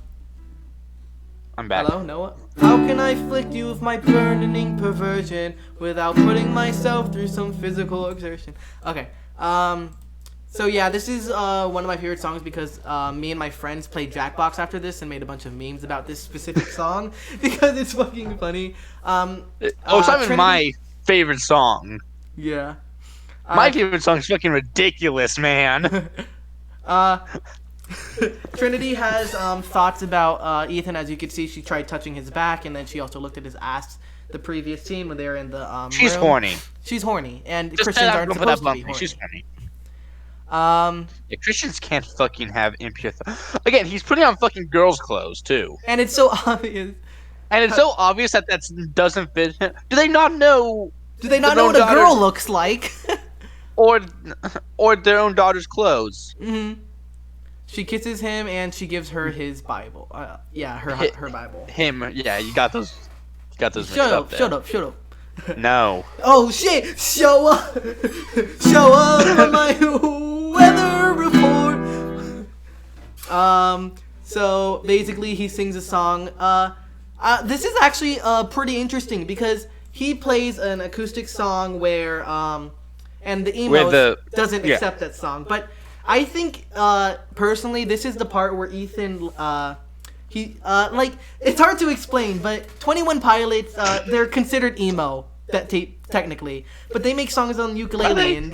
back. Hello, Noah? How can I flick you with my burning perversion without putting myself through some physical exertion? Okay. So yeah, this is one of my favorite songs because me and my friends played Jackbox after this and made a bunch of memes about this specific song because it's fucking funny. It's not even my favorite song. Yeah. My favorite song is fucking ridiculous, man. Trinity has thoughts about Ethan. As you can see, she tried touching his back, and then she also looked at his ass the previous scene when they were in the She's room. horny. She's horny, and Just Christians aren't supposed to be horny. She's horny. Yeah, Christians can't fucking have impure. Again, he's putting on fucking girls' clothes too, and it's so obvious. and it's so obvious that doesn't fit him. Do they not know? Do they not know what a girl looks like? or their own daughter's clothes? Mm-hmm. She kisses him and she gives her his Bible. Her Bible. Him, yeah, you got those. You got those. Shut up! No. Oh shit! Show up! Show up on my weather report! So basically he sings a song. This is actually pretty interesting because he plays an acoustic song where, and the emo doesn't accept that song. But I think, personally, this is the part where Ethan, it's hard to explain, but 21 Pilots, they're considered emo, technically. But they make songs on ukulele, and,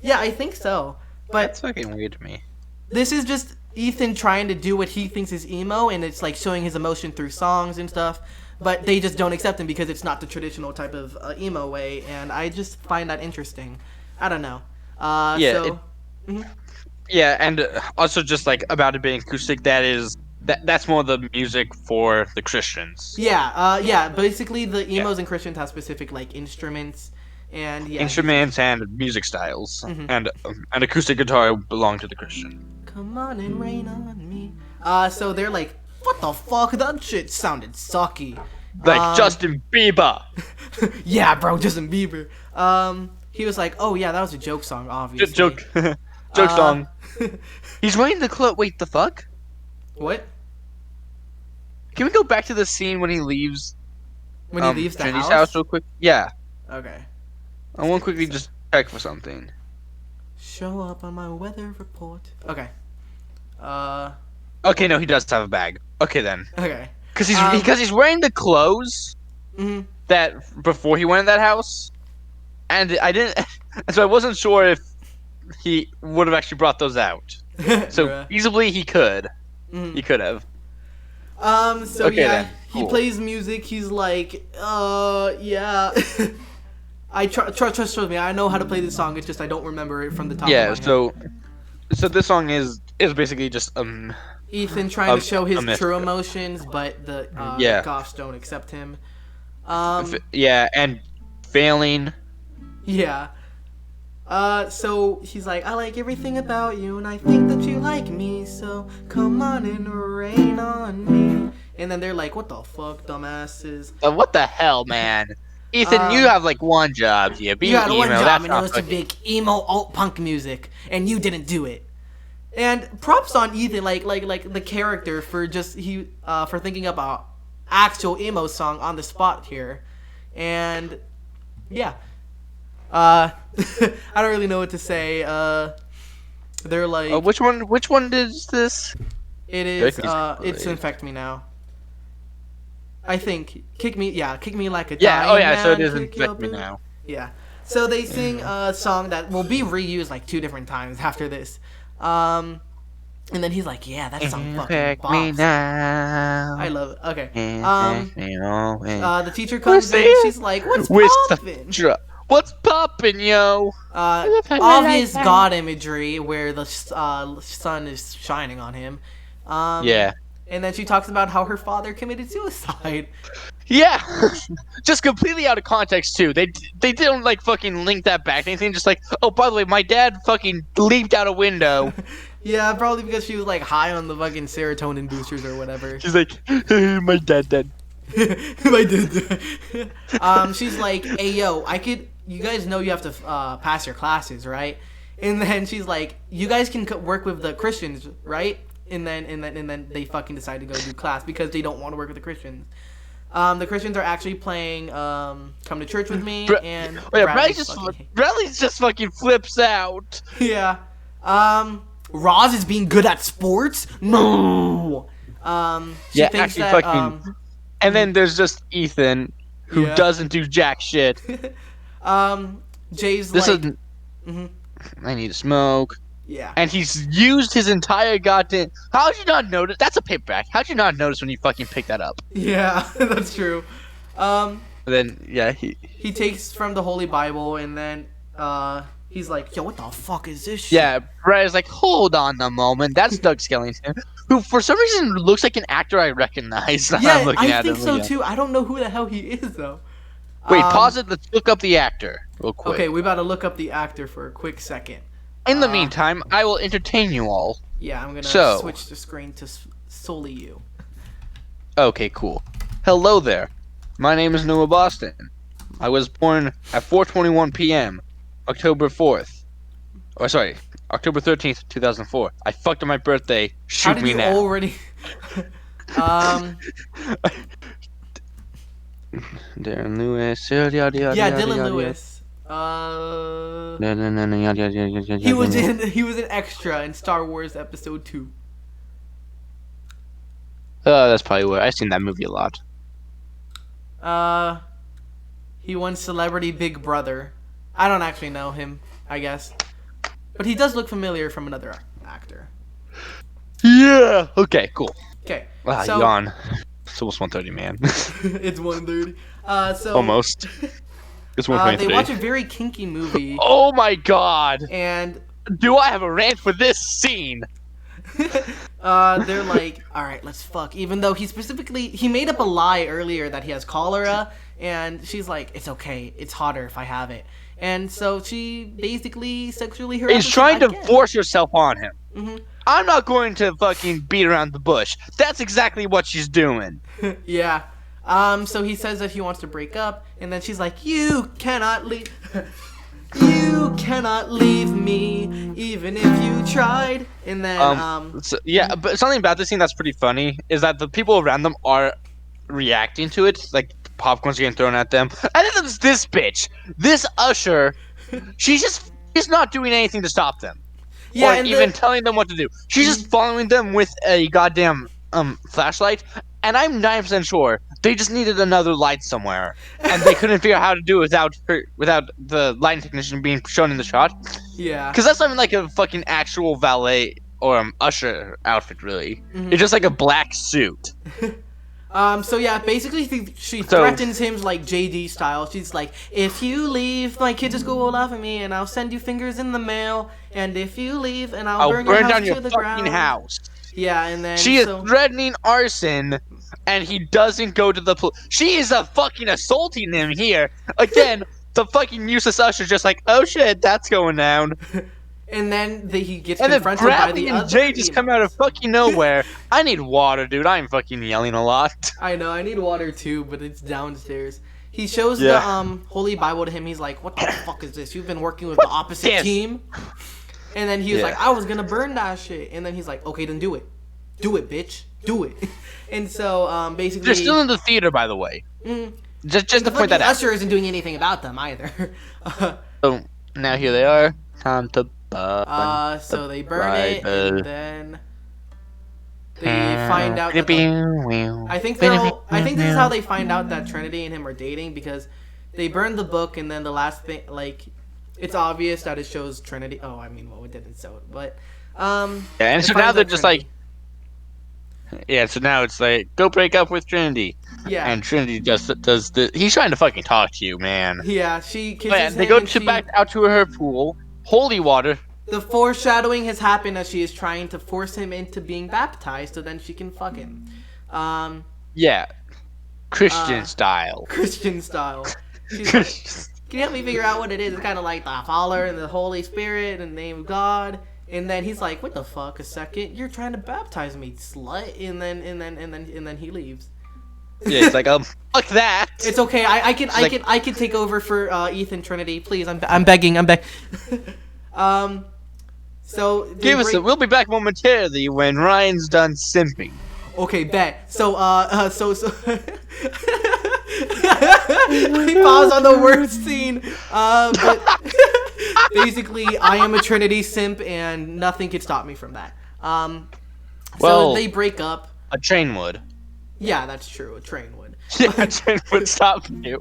yeah, I think so. But That's fucking weird to me. this is just Ethan trying to do what he thinks is emo, and it's, showing his emotion through songs and stuff. But they just don't accept him because it's not the traditional type of emo way, and I just find that interesting. I don't know. Yeah, and also just about it being acoustic, that's more the music for the Christians. Yeah, basically the emos and Christians have specific instruments and Instruments and music styles, and an acoustic guitar belong to the Christian. Come on and rain on me. So they're like, what the fuck? That shit sounded sucky. Justin Bieber. Yeah, bro, Justin Bieber. He was like, oh yeah, that was a joke song, obviously. Joke song. He's wearing the clothes. Wait, the fuck? What? Can we go back to the scene when he leaves? When he leaves the Trinity's house? real quick? Yeah. Okay. I want to quickly just check for something. Show up on my weather report. Okay. Okay, no, he does have a bag. Okay then. Okay. Because he's wearing the clothes that before he went in that house, and I didn't, so I wasn't sure if he would have actually brought those out. So feasibly he could. He could have. So okay, yeah, then. Cool. He plays music. He's like, yeah. I trust me. I know how to play this song. It's just I don't remember it from the top. Yeah. Of my head. So this song is basically just Ethan trying to show his true emotions, but the goths don't accept him. Yeah, and failing. Yeah. So he's like, I like everything about you, and I think that you like me, so come on and rain on me. And then they're like, what the fuck, dumbasses? What the hell, man? Ethan, you have one job here. You had one job, and it was to make emo alt-punk music, and you didn't do it. And props on Ethan, like the character for for thinking about actual emo song on the spot here. And yeah. I don't really know what to say. They're like, which one is this? It is it's Infect Me Now. I think Kick Me Like a Dying Man, so it is Kick Infect Me Your Now. Yeah. So they sing a song that will be reused 2 different times after this. And then he's like, yeah, that song fucking bops. Me now. I love it. Okay. The teacher What's comes in, there? she's like, what's poppin'? What's poppin', yo? Obvious God imagery where the sun is shining on him. Yeah. And then she talks about how her father committed suicide. Yeah, just completely out of context too. They didn't fucking link that back to anything. Just oh, by the way, my dad fucking leaped out a window. Yeah, probably because she was high on the fucking serotonin boosters or whatever. She's like, my dad dead. My dad. She's like, hey yo, you guys know you have to pass your classes, right? And then she's like, you guys can work with the Christians, right? And then they fucking decide to go do class because they don't want to work with the Christians. The Christians are actually playing Come to Church with Me, and Bradley's just fucking flips out. Yeah. Roz is being good at sports? No. She thinks actually that, fucking. And then there's just Ethan, who doesn't do jack shit. Jay's I need to smoke. Yeah. And he's used his entire goddamn. How'd you not notice? That's a paperback. How'd you not notice when you fucking picked that up? Yeah, that's true. Then he takes from the Holy Bible, and then he's like, yo, what the fuck is this shit? Yeah, Brad's like, hold on a moment. That's Doug Skellington, who for some reason looks like an actor I recognize. Yeah, I think so too. I don't know who the hell he is though. Wait, pause it. Let's look up the actor real quick. Okay, we about to look up the actor for a quick second. In the meantime, I will entertain you all. Yeah, I'm gonna switch the screen to solely you. Okay, cool. Hello there. My name is Noah Boston. I was born at 4:21 p.m. October 4th. Oh, sorry, October 13th, 2004. I fucked up my birthday. How Shoot did me you now. already? um. Darren Lewis. Yada, yada, yada, Yeah, yada, Dylan yada, Lewis. yada. He was an extra in Star Wars Episode 2. That's probably where I've seen that movie a lot. He won Celebrity Big Brother. I don't actually know him, I guess, but he does look familiar from another actor. Yeah. Okay. Cool. Okay, Ah, so yawn. It's almost 1:30, man. it's 1:30. So Almost. It's they 1:23. watch a very kinky movie, Oh my god. and Do I have a rant for this scene? they're like, all right, let's fuck. Even though he made up a lie earlier that he has cholera, and she's like, it's okay, it's hotter if I have it. And so she basically sexually harasses He's trying to him again. force herself on him. Mhm. I'm not going to fucking beat around the bush. That's exactly what she's doing. Yeah. So he says that he wants to break up, and then she's like, you cannot leave. You cannot leave me, even if you tried. And then, Yeah, but something about this scene that's pretty funny is that the people around them are reacting to it, like popcorn's getting thrown at them. And then there's this bitch, this usher. She's not doing anything to stop them, yeah, or and even telling them what to do. She's just following them with a goddamn flashlight. And I'm 9% sure they just needed another light somewhere, and they couldn't figure out how to do it without the lighting technician being shown in the shot. yeah. Because that's not even like a fucking actual valet or usher outfit, really. Mhm. It's just like a black suit. So yeah, basically she threatens him like JD style. She's like, if you leave, my kids at school will laugh at me, and I'll send you fingers in the mail. And if you leave, and I'll burn your house down to your the fucking ground. house. Yeah, and then She is threatening arson, and he doesn't go to the police. She is fucking assaulting him here. Again, the fucking useless usher just like, oh shit, that's going down. And then he gets And then confronted by Bradley the and other Jay just come out of emos. fucking nowhere. I need water, dude. I'm fucking yelling a lot. I know, I need water too, but it's downstairs. He shows Yeah. the Holy Bible to him. He's like, what the fuck is this? You've been working with the opposite this? team? And then he was Yeah. like, I was gonna burn that shit. And then he's like, okay, then do it. Do it, bitch. Do it. And so, basically... They're still in the theater, by the way. Mm, Just to the point that fucking out. usher isn't doing anything about them either. So now here they are. Time to burn. So they burn it, Bible. and then they find out that I think this is how they find out that Trinity and him are dating, because they burn the book, and then the last thing, like, it's obvious that it shows Trinity. Oh, I mean, well, it didn't show it, but Yeah, and it so finds now they're out just Trinity. like, yeah. So now it's like, go break up with Trinity, Yeah, and Trinity just does the. He's trying to fucking talk to you, man. yeah, she kisses Yeah, him, they go and to back out to her pool, holy water. the foreshadowing has happened as she is trying to force him into being baptized, so then she can fuck him. Yeah, Christian style. Christian style. She's like, can you help me figure out what it is? It's kind of like the Father and the Holy Spirit in the name of God. And then he's like, "What the fuck? A second? You're trying to baptize me, slut!" And then he leaves. Yeah, it's like, fuck that. It's okay. I can take over for Ethan Trinity, please. I'm begging. So they We'll be back momentarily when Ryan's done simping. Okay, bet. So I pause on the worst scene. But basically, I am a Trinity simp, and nothing can stop me from that. So Well- they break up. A train would. Yeah, that's true. A train would. Yeah, a train would stop you.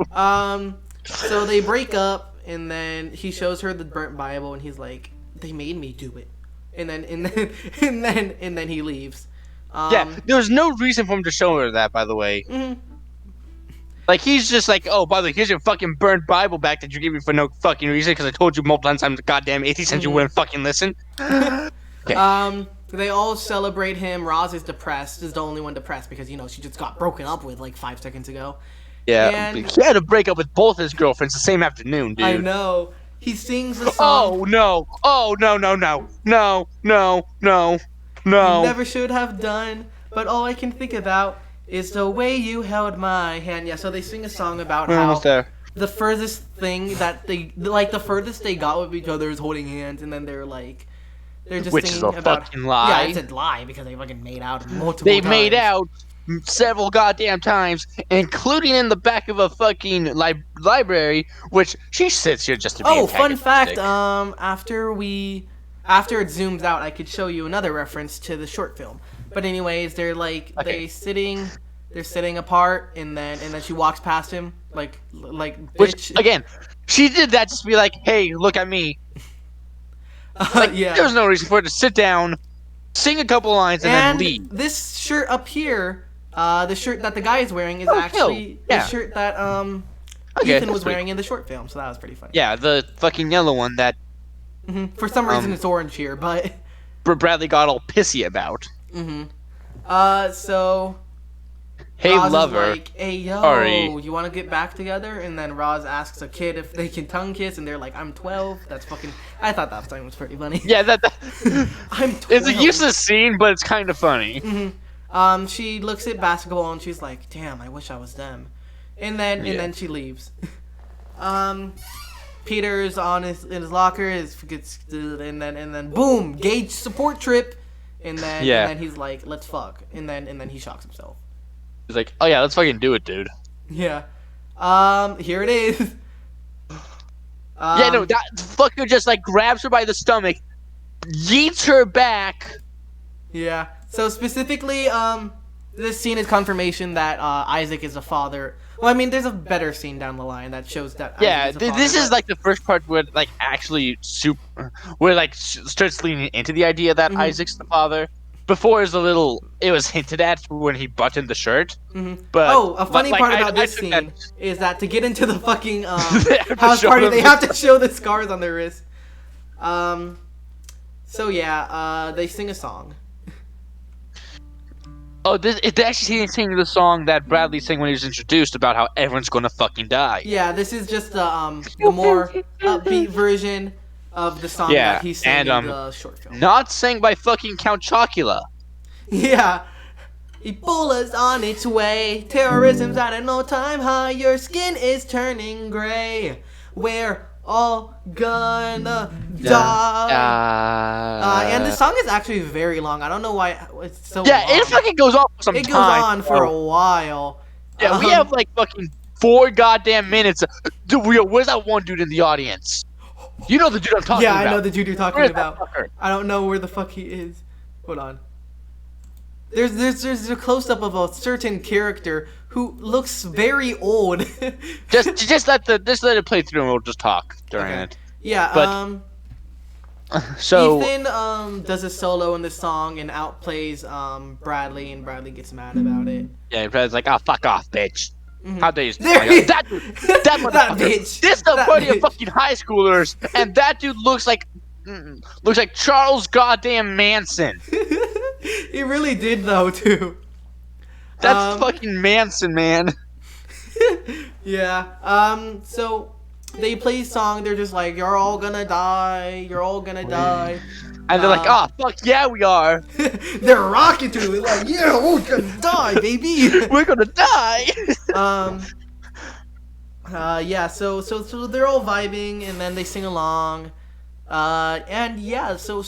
So they break up, and then he shows her the burnt Bible, and he's like, "They made me do it," and then he leaves. Yeah, there's no reason for him to show her that, by the way. Mhm. Like, he's just like, oh, by the way, here's your fucking burnt Bible back that you gave me for no fucking reason, because I told you multiple times I'm the goddamn atheist and you wouldn't fucking listen. Okay. They all celebrate him. Roz is depressed. Is the only one depressed because, she just got broken up with like 5 seconds ago. Yeah, And- he had to break up with both his girlfriends the same afternoon, dude. I know. He sings the song. Oh, no. Oh, no, no, no. No, no, no, no. You never should have done, but all I can think about is the way you held my hand. Yeah, so they sing a song about We're how almost there. the furthest thing that the furthest they got with each other is holding hands, and then they're just Which is singing a about fucking lie. Yeah, it's a lie because they fucking made out multiple They times. made out several goddamn times, including in the back of a fucking library, which she sits here just to be Fun fact, antagonistic. after it zooms out, I could show you another reference to the short film. But anyways, they're Okay. they're sitting apart, and then she walks past him like Which, bitch. again, she did that just to be like, hey, look at me. Yeah. There was no reason for her to sit down, sing a couple lines, and then leave. This shirt up here, the shirt that the guy is wearing is Oh, actually yeah. the shirt that Okay, Ethan was that's pretty wearing in the short film, so that was pretty funny. Yeah, the fucking yellow one that For some reason it's orange here, but Bradley got all pissy about. so Hey, Roz lover. is like, hey yo, Sorry. you want to get back together? And then Roz asks a kid if they can tongue kiss, and they're like, I'm 12. That's fucking. I thought that was pretty funny. Yeah, that I'm 12. it's a useless scene, but it's kind of funny. She looks at basketball and she's like, damn, I wish I was them. And then she leaves. Peter's in his locker, and then boom, Gage support trip, and then he's like, let's fuck, and then he shocks himself. He's like, oh yeah, let's fucking do it, dude. Yeah. Here it is. Yeah, no, that fucker just like grabs her by the stomach, yeets her back. Yeah. So specifically, this scene is confirmation that Isaac is a father. Well, I mean, there's a better scene down the line that shows that. Yeah, Isaac is a this father, is but- like the first part where like actually starts leaning into the idea that Isaac's the father. Before it was hinted at when he buttoned the shirt. But a funny part about this took scene is that to get into the fucking They have to house show party, them they the- have to show the scars on their wrist. So yeah, they sing a song. Oh, it's actually singing the song that Bradley sang when he was introduced about how everyone's gonna fucking die. Yeah, this is just the more upbeat version of the song Yeah, that he sang and, in the short film. Not sang by fucking Count Chocula. Yeah. Ebola's on its way. Terrorism's at an all-time high. Your skin is turning gray. We're all gonna die. And the song is actually very long. I don't know why it's so long. it fucking goes on for some time. It goes on for a while. Yeah, we have like fucking 4 goddamn minutes. Dude, where's that one dude in the audience? You know the dude I'm talking about. Yeah, I know the dude you're talking Where's that about. fucker? I don't know where the fuck he is. Hold on. There's a close up of a certain character who looks very old. just let it play through and we'll just talk during Okay. it. Yeah. But- So Ethan does a solo in this song and outplays Bradley, and Bradley gets mad about it. yeah, Brad's like, oh fuck off, bitch. How dare you? There he- that dude, that That motherfucker. bitch. This is the That party of bitch. fucking high schoolers, and that dude looks like Charles goddamn Manson. He really did though too. That's fucking Manson, man. Yeah. So they play a song. They're just like, "You're all gonna die. You're all gonna die." And they're like, oh fuck yeah, we are. They're rocking to it like, "Yeah, we're gonna die, baby." We're gonna die. Yeah. So they're all vibing, and then they sing along. And yeah. So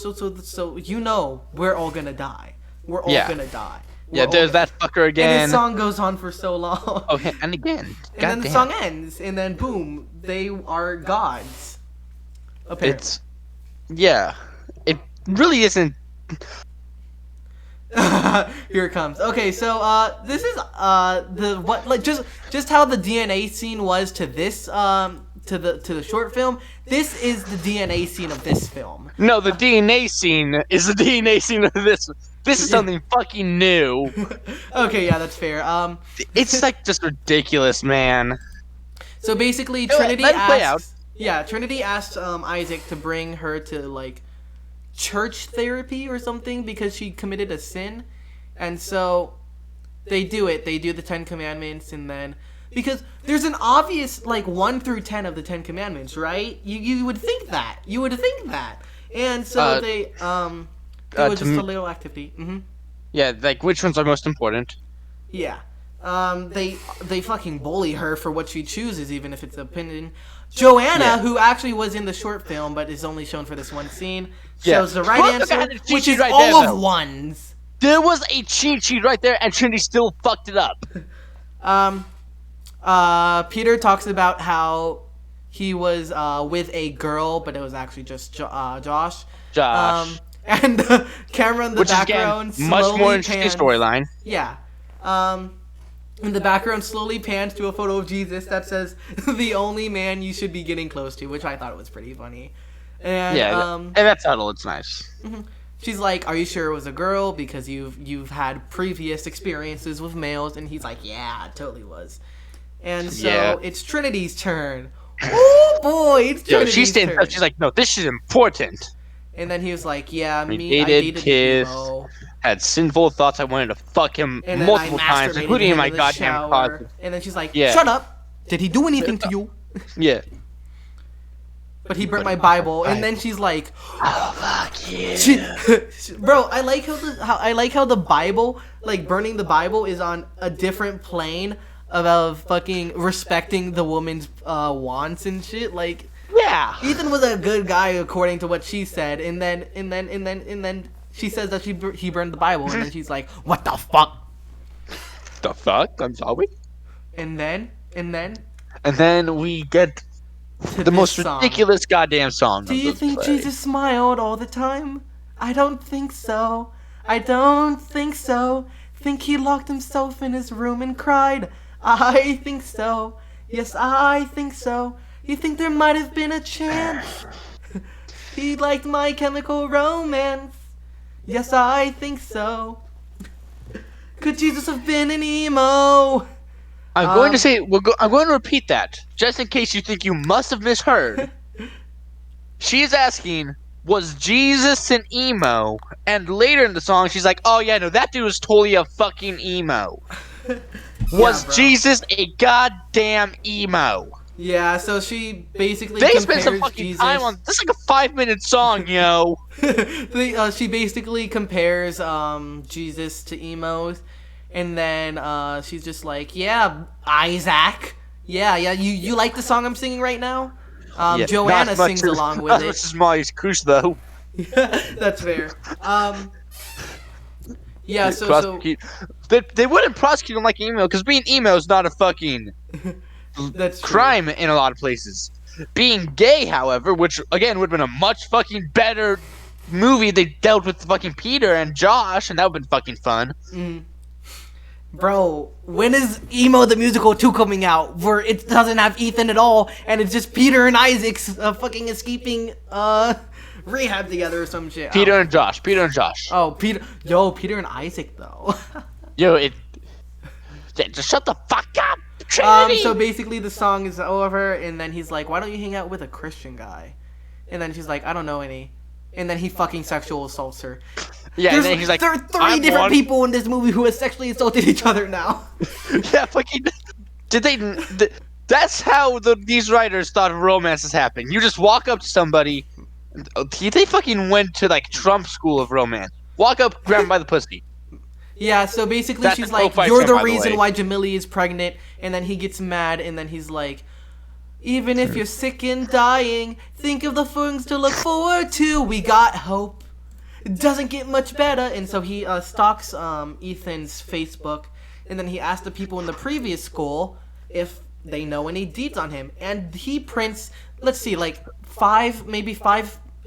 you know, we're all gonna die. We're all Yeah. gonna die. Yeah, We're there's all that fucker And again. this song goes on for so long. Oh, and again. And then the Goddamn. song ends, and then boom, they are gods. Apparently. It's yeah. It really isn't. Here it comes. Okay, so this is just how the DNA scene was to this to the short film. This is the DNA scene of this film. No, the DNA scene is the DNA scene of this. This is something fucking new. Okay, yeah, that's fair. It's like just ridiculous, man. So basically, Anyway, Trinity let it play out. asks. Yeah, Trinity asked Isaac to bring her to like church therapy or something because she committed a sin, and so they do it. They do the 10 Commandments, and then because there's an obvious like 1 through 10 of the 10 Commandments, right? You would think that. You would think that, and so they do to just a little activity. Yeah, like which ones are most important? Yeah. they fucking bully her for what she chooses, even if it's opinion. Joanna, who actually was in the short film but is only shown for this one scene, shows the right answer, which is all of ones. There was a cheat sheet right there, and Trinity still fucked it up. Peter talks about how he was with a girl, but it was actually just Josh. And the camera in the background slowly much more interesting storyline. Yeah. In the background slowly pans to a photo of Jesus that says, "The only man you should be getting close to," which I thought was pretty funny. And, and that's subtle. It's nice. She's like, "Are you sure it was a girl? Because you've had previous experiences with males." And he's like, "Yeah, it totally was." And so it's Trinity's turn. Oh boy, it's Trinity's turn. Up. She's like, "No, this is important." And then he was like, "Yeah, I dated, kissed, had sinful thoughts. I wanted to fuck him multiple times, including in my goddamn closet." And then she's like, "Shut up! Did he do anything to you?" Yeah. But he burnt my Bible, and then she's like, "Oh fuck you, bro." I like how the Bible, like burning the Bible, is on a different plane of fucking respecting the woman's wants and shit. Like, yeah, Ethan was a good guy according to what she said, and then she says that he burned the Bible, and then she's like, "What the fuck?" The fuck? I'm sorry. And then we get the most ridiculous goddamn song. Do you think Jesus smiled all the time? I don't think so. I don't think so. Think he locked himself in his room and cried? I think so. Yes, I think so. You think there might have been a chance? He liked My Chemical Romance. Yes, I think so. Could Jesus have been an emo? I'm going to say I'm going to repeat that just in case you think you must have misheard. She is asking, was Jesus an emo? And later in the song, she's like, "Oh yeah, no, that dude was totally a fucking emo." Was Jesus a goddamn emo? Yeah, so she basically they spent some fucking time on this, is like a 5-minute song, yo. She basically compares Jesus to emos, and then she's just like, "Yeah, Isaac, yeah, you like the song I'm singing right now?" Joanna sings along with it. This is Molly's Cruise, though. That's fair. Yeah, so they wouldn't prosecute him like emo because being emo is not a fucking that's crime in a lot of places. Being gay, however, which again would have been a much fucking better movie. They dealt with fucking Peter and Josh, and that would have been fucking fun. Bro, when is Emo the Musical 2 coming out? Where it doesn't have Ethan at all, and it's just Peter and Isaac's fucking escaping rehab together or some shit. Peter and Josh. Oh, Peter and Isaac though. Just shut the fuck up. Trinity! So basically the song is over, and then he's like, "Why don't you hang out with a Christian guy?" And then she's like, "I don't know any." And then he fucking sexual assaults her. Yeah, and then he's like, "There are 3 different people in this movie who have sexually assaulted each other now." Yeah, fucking. That's how these writers thought romances happen. You just walk up to somebody. They fucking went to like Trump school of romance. Walk up, grab him by the pussy. Yeah, so basically she's like, "You're the reason why Jamili is pregnant," and then he gets mad, and then he's like, "Even if you're sick and dying, think of the things to look forward to. We got hope. It doesn't get much better." And so he stalks Ethan's Facebook, and then he asks the people in the previous school if they know any deeds on him, and he prints, let's see, like 5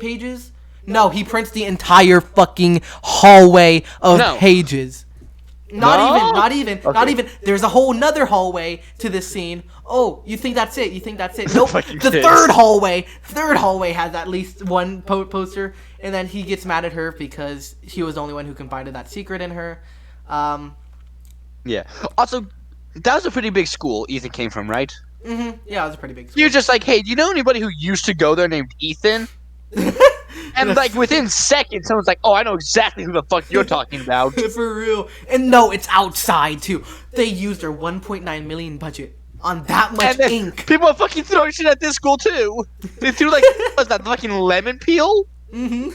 pages. No, he prints the entire fucking hallway of pages. Not even. There's a whole nother hallway to this scene. Oh, you think that's it? Nope. The third hallway has at least one poster, and then he gets mad at her because he was the only one who confided that secret in her. Yeah. Also, that was a pretty big school Ethan came from, right? Mm-hmm. Yeah, it was a pretty big school. You're just like, "Hey, do you know anybody who used to go there named Ethan?" And like within seconds, someone's like, "Oh, I know exactly who the fuck you're talking about." For real. And no, it's outside too. They used their 1.9 million budget on that much ink. People are fucking throwing shit at this school too. They threw like, what's that, fucking lemon peel? Mm-hmm.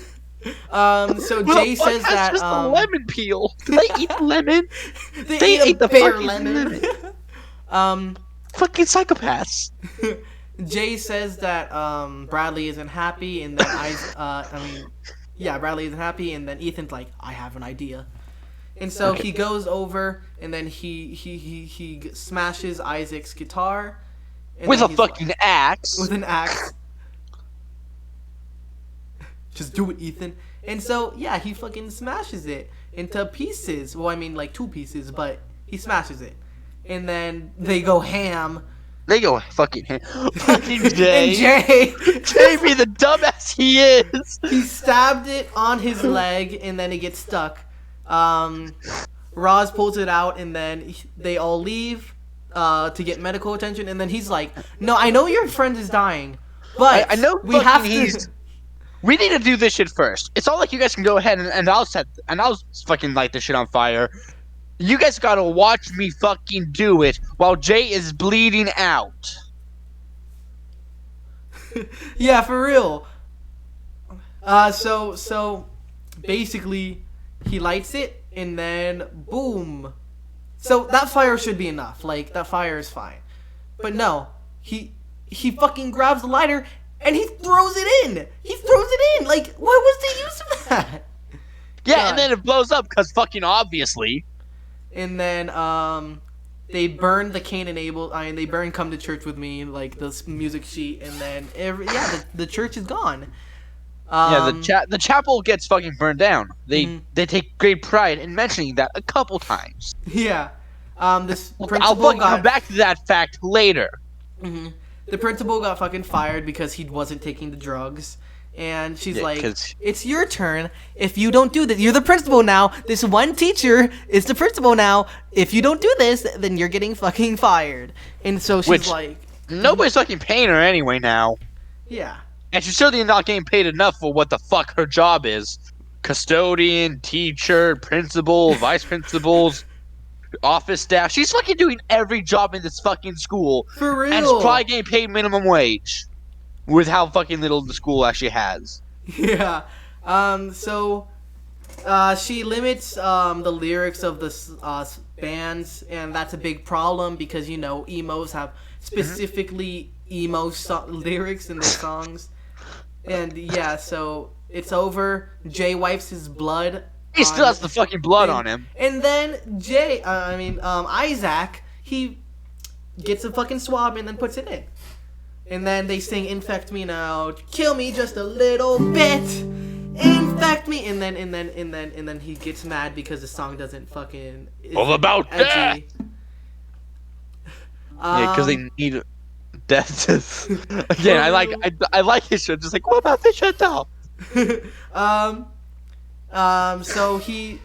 So Jay says that's that just a lemon peel. Did they eat the lemon? they ate the bare fucking lemon. Fucking psychopaths. Jay says that Bradley isn't happy, and then Bradley isn't happy, and then Ethan's like, I have an idea. And so he goes over, and then he smashes Isaac's guitar. And With a he's fucking axe. With an axe. Just do it, Ethan. And so, yeah, he fucking smashes it into pieces. Well, I mean, like 2 pieces, but he smashes it. And then they go ham. They go fucking fucking Jay. And Jay be the dumbass he is. He stabbed it on his leg, and then it gets stuck. Roz pulls it out, and then they all leave to get medical attention. And then he's like, "No, I know your friend is dying, but I know we have fucking to." We need to do this shit first. It's all like you guys can go ahead and I'll fucking light this shit on fire. You guys gotta watch me fucking do it while Jay is bleeding out. Yeah, for real. So basically, he lights it, and then boom. So that fire should be enough. Like, that fire is fine. But no, he fucking grabs the lighter and he throws it in. He throws it in. Like, what was the use of that? Yeah, God. and then it blows up because fucking obviously. And then they burn the Cain and Abel. I mean, they burn "Come to Church with Me," like this music sheet, and then the church is gone. The chapel gets fucking burned down. They take great pride in mentioning that a couple times. Yeah. This I'll principal come back to that fact later. Mhm. The principal got fucking fired because he wasn't taking the drugs. And she's like, it's your turn. If you don't do this, you're the principal now. This one teacher is the principal now. If you don't do this, then you're getting fucking fired. And so she's like... Nobody's fucking paying her anyway now. Yeah. And she's certainly not getting paid enough for what the fuck her job is. Custodian, teacher, principal, vice principals, office staff. She's fucking doing every job in this fucking school. For real. And she's probably getting paid minimum wage. With how fucking little the school actually has. Yeah. So she limits the lyrics of the bands, and that's a big problem because, you know, emos have specifically emo lyrics in their songs. And yeah, so it's over. Jay wipes his blood. He still has the fucking blood on him. And then Isaac, he gets a fucking swab and then puts it in. And then they sing "Infect Me Now, Kill Me Just a Little Bit, Infect Me," and then he gets mad because the song doesn't fucking All about edgy. Yeah, because they need death. Again, I like his shit. Just like, what about this shit though? So he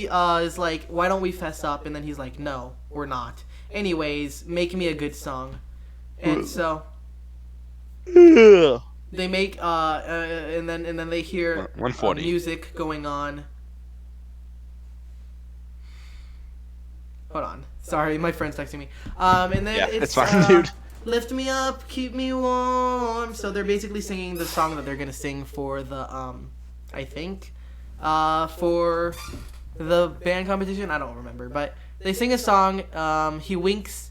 is like, why don't we fess up? And then he's like, no, we're not. Anyways, make me a good song. And so they make and then they hear 140 music going on. Hold on, sorry, my friend's texting me. And then it's fine, dude. Lift me up, keep me warm. So they're basically singing the song that they're gonna sing for the I think for the band competition. I don't remember, but they sing a song. He winks.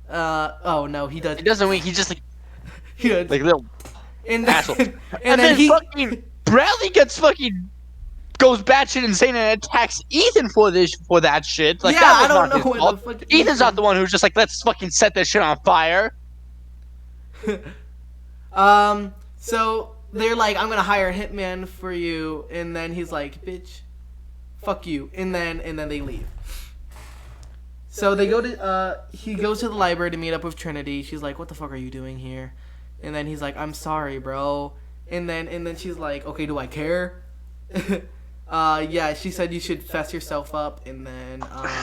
Oh no, he does. He doesn't wink. He just like little and asshole. then, and then fucking Bradley goes batshit insane and attacks Ethan for that shit. Like, yeah, that was I don't not know his what fault. the fuck. Ethan's not the one who's just like, let's fucking set this shit on fire. So they're like, I'm gonna hire a hitman for you, and then he's like, bitch, fuck you, and then they leave. So they go to he goes to the library to meet up with Trinity. She's like, what the fuck are you doing here? And then he's like, I'm sorry, bro. And then she's like, okay, do I care? Yeah, she said you should fess yourself up. And then I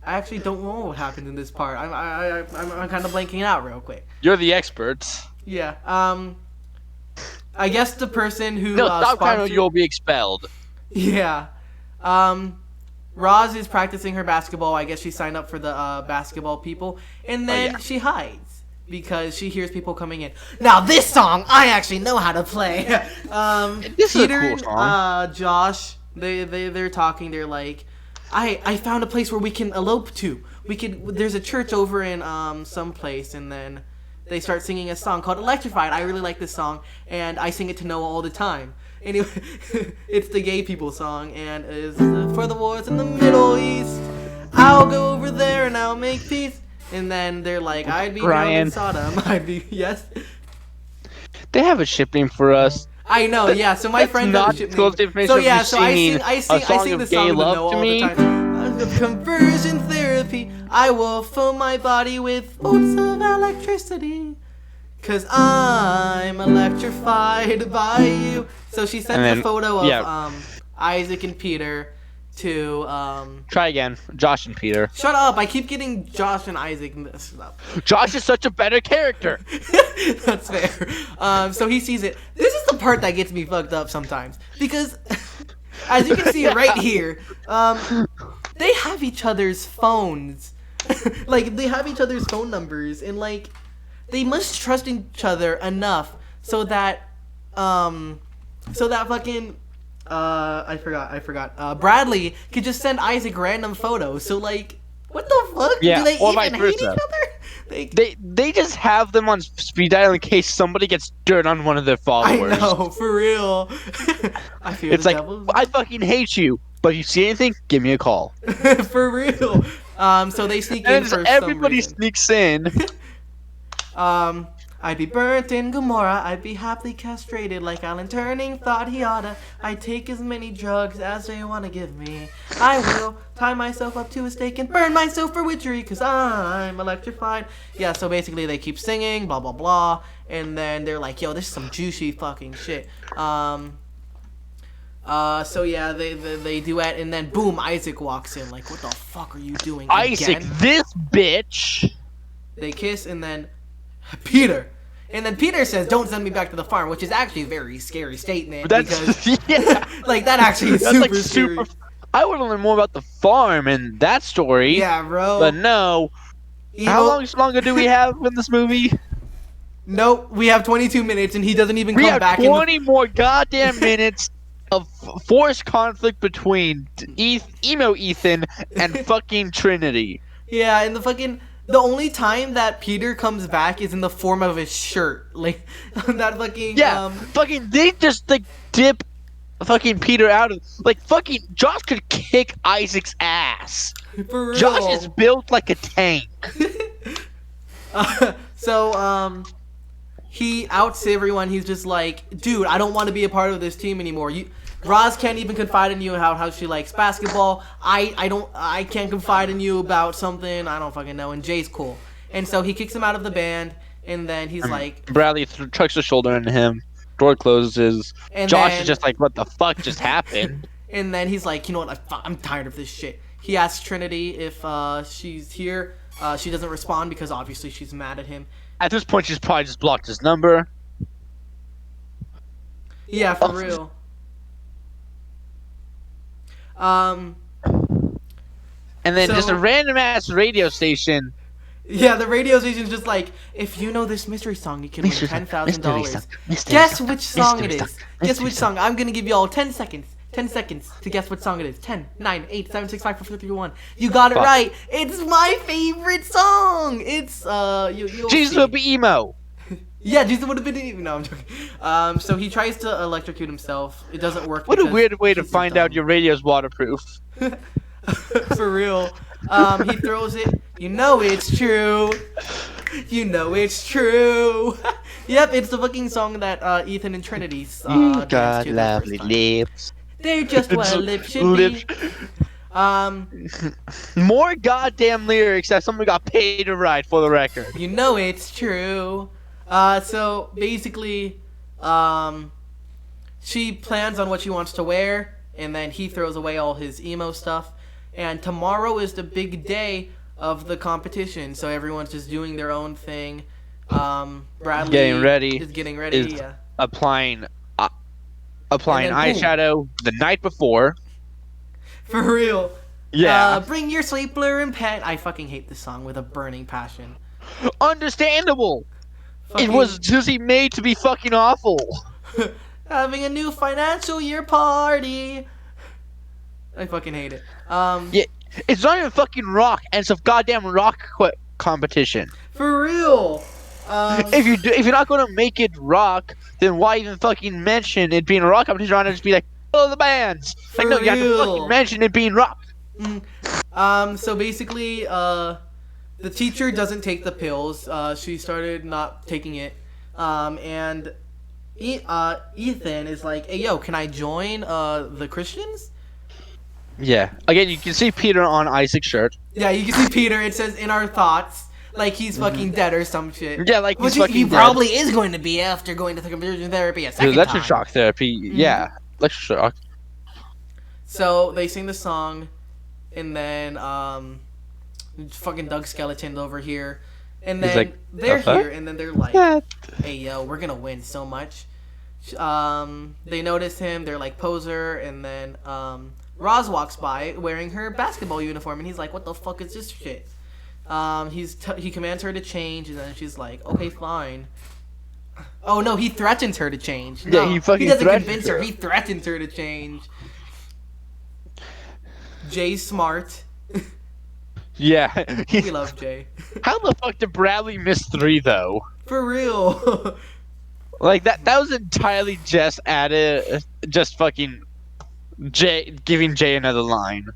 actually don't know what happened in this part. I'm kind of blanking out real quick. You're the experts. Yeah. I guess the person who stop crying or you'll be expelled. Yeah. Roz is practicing her basketball. I guess she signed up for the basketball people, and then she hides. because she hears people coming in. Now this song I actually know how to play. This is a Peter cool song. and Josh, they're talking. They're like, I found a place where we can elope to. There's a church over in some place, and then they start singing a song called Electrified. I really like this song, and I sing it to Noah all the time. Anyway, it's the gay people song, and is for the wars in the Middle East. I'll go over there and I'll make peace. And then they're like, I'd be down in Sodom. I'd be, yes. They have a ship name for us. I know, yeah. So my friend not has a ship disclosed name. information So of yeah, you so I singing sing the of gay song to love Noah to all me. the time. Conversion therapy. I will fill my body with volts of electricity. 'Cause I'm electrified by you. So she sends a photo of Isaac and Peter to Try again. Josh and Peter. Shut up! I keep getting Josh and Isaac mixed up. Josh is such a better character. That's fair. So he sees it. This is the part that gets me fucked up sometimes because, as you can see right here, they have each other's phones. Like they have each other's phone numbers, and like they must trust each other enough so that fucking. I forgot. Bradley could just send Isaac random photos. So like, what the fuck? Yeah, Do they or even vice hate each versa. other? They just have them on speed dial in case somebody gets dirt on one of their followers. I know, for real. I fear It's the like, devil. I fucking hate you, but if you see anything, give me a call. For real. So they sneak in And for everybody some reason. sneaks in. I'd be burnt in Gomorrah. I'd be happily castrated like Alan Turing thought he oughta. I'd take as many drugs as they wanna give me. I will tie myself up to a stake and burn myself for witchery, 'cause I'm electrified. Yeah, so basically they keep singing, blah blah blah, and then they're like, yo, this is some juicy fucking shit. So yeah, they duet, and then boom, Isaac walks in. Like, what the fuck are you doing Isaac, again? this bitch. They kiss, and then Peter says, "Don't send me back to the farm," which is actually a very scary statement. That's because, yeah. like that actually is That's super like scary. super. I would have learned more about the farm and that story. Yeah, bro. But no. How much longer do we have in this movie? Nope, we have 22 minutes, and he doesn't even We come have back. 20 more goddamn minutes of forced conflict between emo Ethan and fucking Trinity. Yeah, and the only time that Peter comes back is in the form of his shirt, like that fucking fucking they just like dip fucking Peter out of like fucking Josh could kick Isaac's ass. For real. Josh is built like a tank. So he outs everyone. He's just like, dude, I don't want to be a part of this team anymore. Roz can't even confide in you how she likes basketball. I can't confide in you about something I don't fucking know. And Jay's cool, and so he kicks him out of the band. And then he's like, Bradley trucks a shoulder into him. Door closes. And Josh then- is just like, what the fuck just happened? and then he's like, you know what? I'm tired of this shit. He asks Trinity if she's here. She doesn't respond because obviously she's mad at him. At this point, she's probably just blocked his number. Yeah, for real. And then just a random ass radio station. Yeah, the radio station's just like, if you know this mystery song, you can win $10,000. Guess which song it is. Guess which song. I'm gonna give you all 10 seconds. 10 seconds to guess what song it is. 10, 9, 8, 7, 6, 5, 4, 3, 2, 1. You got it right. It's my favorite song. It's you'll Jesus see. will be emo. Yeah, Jesus would have been. No, I'm joking. So he tries to electrocute himself. It doesn't work. What a because weird way to he's find dumb. out your radio's waterproof. For real. He throws it. You know it's true. You know it's true. Yep, it's the fucking song that Ethan and Trinity You danced got to the lovely first time. lips. They're just what lips should be. More goddamn lyrics that someone got paid to write, for the record. You know it's true. So basically, she plans on what she wants to wear, and then he throws away all his emo stuff. And tomorrow is the big day of the competition, so everyone's just doing their own thing. Bradley Getting ready. is getting ready. Is Yeah. applying And then, boom. eyeshadow the night before. For real. Yeah. Bring your stapler and pen. I fucking hate this song with a burning passion. Understandable. Fucking It was just he made to be fucking awful. having a new financial year party. I fucking hate it. Yeah, it's not even fucking rock, and it's a goddamn rock competition. For real. If you're not gonna make it rock, then why even fucking mention it being a rock competition? Why not just be like, oh, the bands? Like, For no, you have to real. fucking mention it being rock. So basically, the teacher doesn't take the pills. She started not taking it. And Ethan is like, hey, yo, can I join the Christians? Yeah. Again, you can see Peter on Isaac's shirt. Yeah, you can see Peter. It says in our thoughts, like he's fucking dead or some shit. Yeah, like Which he's fucking he dead. probably is going to be after going to the conversion therapy a second Electric time. shock therapy. Yeah, electric shock. So they sing the song, and then fucking Doug Skeleton over here, and He's then like, they're "The fuck?" here, and then they're like, "Hey yo, we're gonna win so much." They notice him. They're like poser, and then Roz walks by wearing her basketball uniform, and he's like, "What the fuck is this shit?" He commands her to change, and then she's like, "Okay, fine." Oh no, he threatens her to change. No, Yeah, he fucking doesn't threatens convince her. her. He threatens her to change. Jay's smart. Yeah. We love Jay. How the fuck did Bradley miss 3 though? For real. Like that was entirely just added, just fucking Jay giving Jay another line.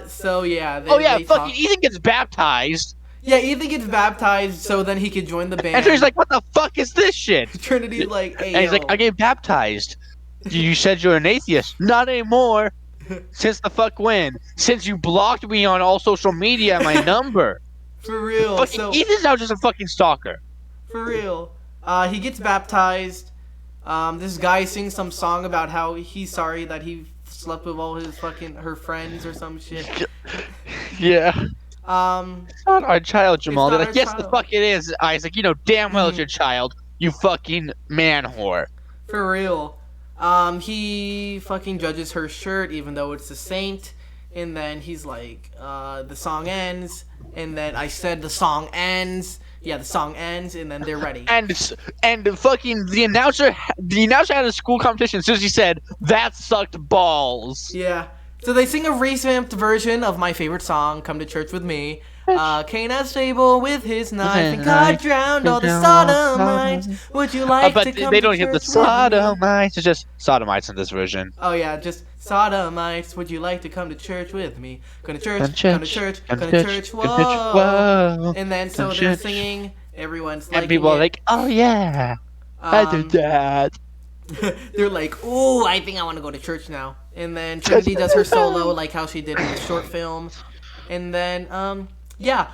So yeah. Oh yeah, they fucking talk. Ethan gets baptized, Yeah, Ethan gets baptized so then he could join the band. and Trinity's like, "What the fuck is this shit?" Trinity's like, hey, And he's yo. like, "I get baptized." You said you're an atheist. Not anymore. Since the fuck when? Since you blocked me on all social media and my number. For real. Fucking So Ethan's now just a fucking stalker. for real. He gets baptized. This guy sings some song about how he's sorry that he slept with all his her friends or some shit. Yeah. Um, It's not our child, Jamal. not They're like, our yes, child. the fuck it is, Isaac. You know damn well it's your child. You fucking man whore. For real. He fucking judges her shirt even though it's a saint. And then he's like, the song ends. And then I said the song ends. Yeah, the song ends, and then they're ready. And fucking the announcer had a school competition. As soon as he said that sucked balls. Yeah. So they sing a revamped version of my favorite song, "Come to Church with Me." Cain at stable with his knife, and God drowned all the sodomites. Would you like But to come they to don't get the church with me? sodomites. It's just sodomites in this version. Oh yeah, just sodomites. Would you like to come to church with me? Go to church, Come to come to church, church, come come to to church, church. come to church, Whoa. whoa. And then so Come to they're church. singing. Everyone's And liking people are it. like, oh yeah, I did that. They're like, "Ooh, I think I want to go to church now." And then Trinity does her solo, like how she did in the short film. And then, yeah,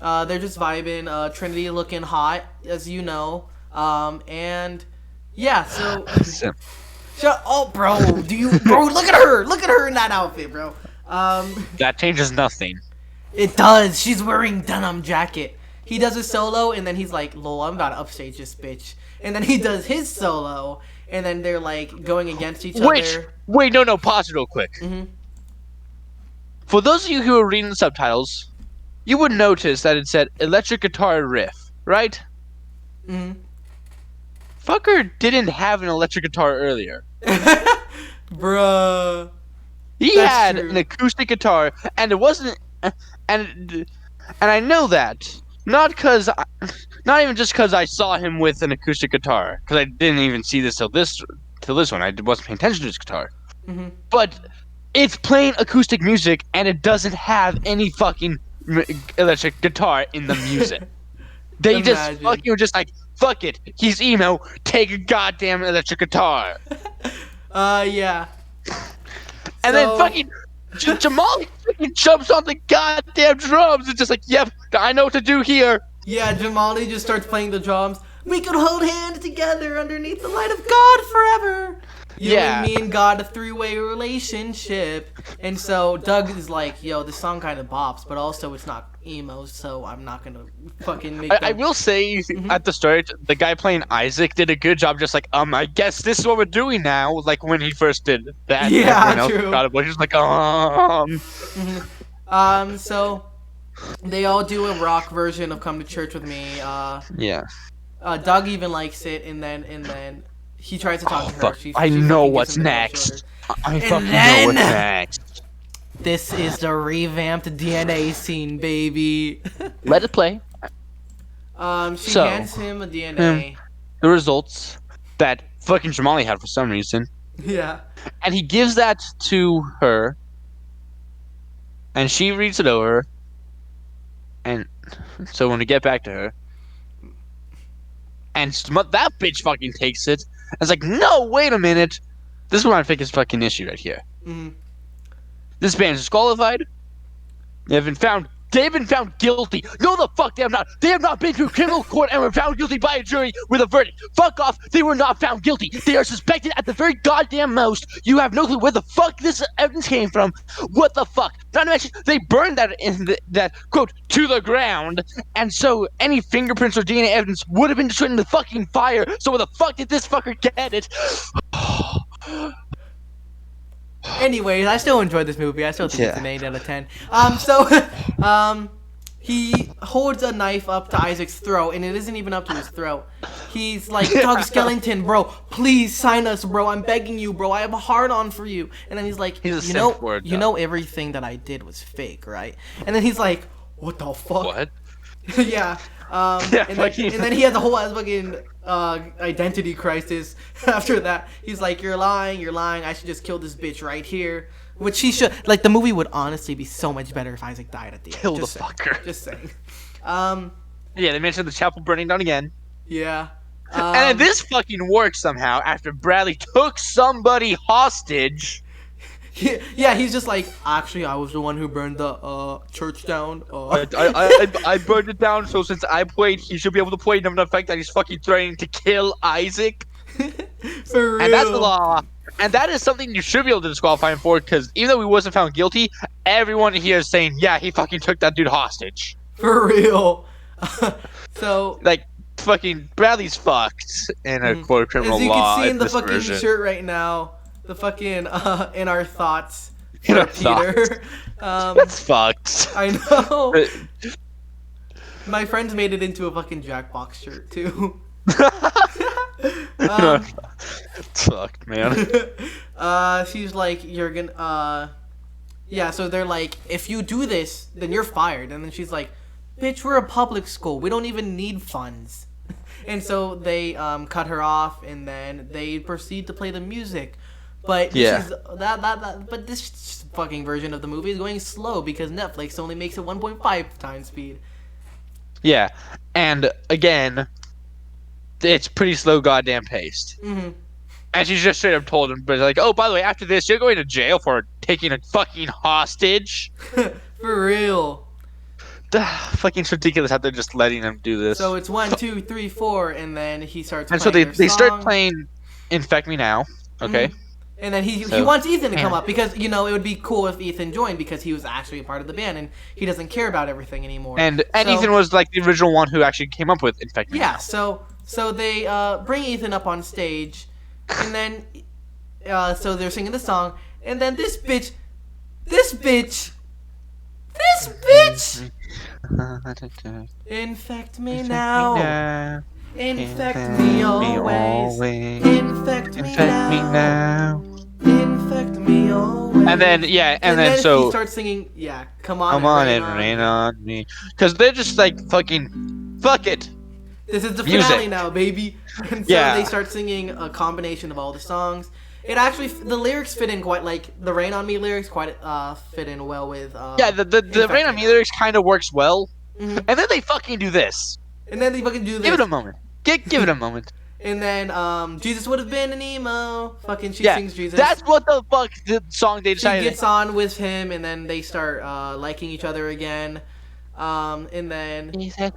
they're just vibing. Trinity looking hot, as you know. And yeah, so shut up, bro. Bro? Look at her. Look at her in that outfit, bro. That changes nothing. It does. She's wearing denim jacket. He does a solo, and then he's like, "Lol, I'm about to upstage this bitch." And then he does his solo, and then they're like going against each other. Wait, no, pause it real quick. Mhm. For those of you who are reading the subtitles, you would notice that it said electric guitar riff, right? Mhm. Fucker didn't have an electric guitar earlier. Bruh. He That's had true. an acoustic guitar, and it wasn't, and I know that not even just because I saw him with an acoustic guitar, because I didn't even see this till this one. I wasn't paying attention to his guitar, Mhm. but it's playing acoustic music, and it doesn't have any fucking electric guitar in the music. They just Imagine. fucking were just like, fuck it, he's emo, take a goddamn electric guitar. Yeah. And then fucking Jamal fucking jumps on the goddamn drums. It's just like, yep, I know what to do here. Yeah, Jamali just starts playing the drums. We could hold hands together underneath the light of God forever. You Yeah. and me and God, a three-way relationship. And so Doug is like, yo, this song kind of bops, but also it's not emo, so I'm not gonna fucking make I will say at the start, the guy playing Isaac did a good job. Just like, I guess this is what we're doing now. Like when he first did that. Yeah, everyone else true. got it, but he was like, So They all do a rock version of "Come to Church with Me." Yeah. Doug even likes it, and then he tries to talk to her. Fuck. She I fucking know gives what's him the cold shoulder. next. I And fucking know then- what's next. This is the revamped DNA scene, baby. Let it play. She So, hands him a DNA. The results that fucking Jamali had for some reason. Yeah. And he gives that to her. And she reads it over. And so when we get back to her. And that bitch fucking takes it. And it's like, no, wait a minute. This is what I think is fucking issue right here. Mm-hmm. This band is disqualified. They've been found guilty. No, the fuck they have not. They have not been to criminal court and were found guilty by a jury with a verdict. Fuck off. They were not found guilty. They are suspected at the very goddamn most. You have no clue where the fuck this evidence came from. What the fuck? Not to mention, they burned that that quote to the ground, and so any fingerprints or DNA evidence would have been destroyed in the fucking fire. So where the fuck did this fucker get it? Anyways, I still enjoyed this movie. I still think it's an 8 out of 10. He holds a knife up to Isaac's throat, and it isn't even up to his throat. He's like, Doug Skellington, bro, please sign us, bro. I'm begging you, bro. I have a hard-on for you. And then he's like, He's a you know, simp word, you though. know everything that I did was fake, right? And then he's like, what the fuck? What? Yeah. Yeah, and fucking- then he has a whole ass fucking identity crisis after that. He's like, you're lying. I should just kill this bitch right here. Which he should. Like, the movie would honestly be so much better if Isaac died at the end. Kill the Just saying. fucker. Just saying. Yeah, they mentioned the chapel burning down again. Yeah. And then this fucking worked somehow after Bradley took somebody hostage. Yeah, he's just like, actually, I was the one who burned the church down. I burned it down, so since I played, he should be able to play, given the fact that he's fucking threatening to kill Isaac. For real. And that's the law. And that is something you should be able to disqualify him for, because even though he wasn't found guilty, everyone here is saying, yeah, he fucking took that dude hostage. For real. So, Like, fucking Bradley's fucked in a court of criminal as you law. can see in the this fucking version. shirt right now, the fucking, in our thoughts. In our Peter. That's fucked. I know. My friends made it into a fucking Jackbox shirt too. It's fucked, man. She's like, you're gonna, yeah, so they're like, if you do this, then you're fired. And then she's like, bitch, we're a public school. We don't even need funds. And so they, cut her off, and then they proceed to play the music. But this Yeah. is, but this fucking version of the movie is going slow because Netflix only makes it 1.5 times speed. Yeah, and again, it's pretty slow goddamn paced. Mm-hmm. And she's just straight up told him, but like, oh, by the way, after this, you're going to jail for taking a fucking hostage. For real. Fucking ridiculous how they're just letting him do this. So it's 1, 2, 3, 4, and then he starts. and so playing they their start song. playing "Infect Me Now." Okay. Mhm. And then he So- wants Ethan to come Yeah. up because, you know, it would be cool if Ethan joined because he was actually a part of the band and he doesn't care about everything anymore. And So- Ethan was like the original one who actually came up with "Infect Me." Yeah, Now. so they bring Ethan up on stage, and then so they're singing the song, and then this bitch, infect me now, infect me always, infect me now, infect me always. And then and then he so starts singing, yeah, come on, come on and rain on me, because they're just like fucking fuck it. This is the Music. finale now, baby. And so Yeah. they start singing a combination of all the songs. It actually, the lyrics fit in quite, like, the Rain on Me lyrics quite fit in well with, Yeah, the Rain on Me lyrics kind of works well, Mhm. and then they fucking do this. And then they fucking do this. Give it a moment. Give it a moment. And then, Jesus would have been an emo. Fucking, she Yeah, sings Jesus. that's what the fuck the song they She decided. gets on with him, and then they start, liking each other again. And then, Jesus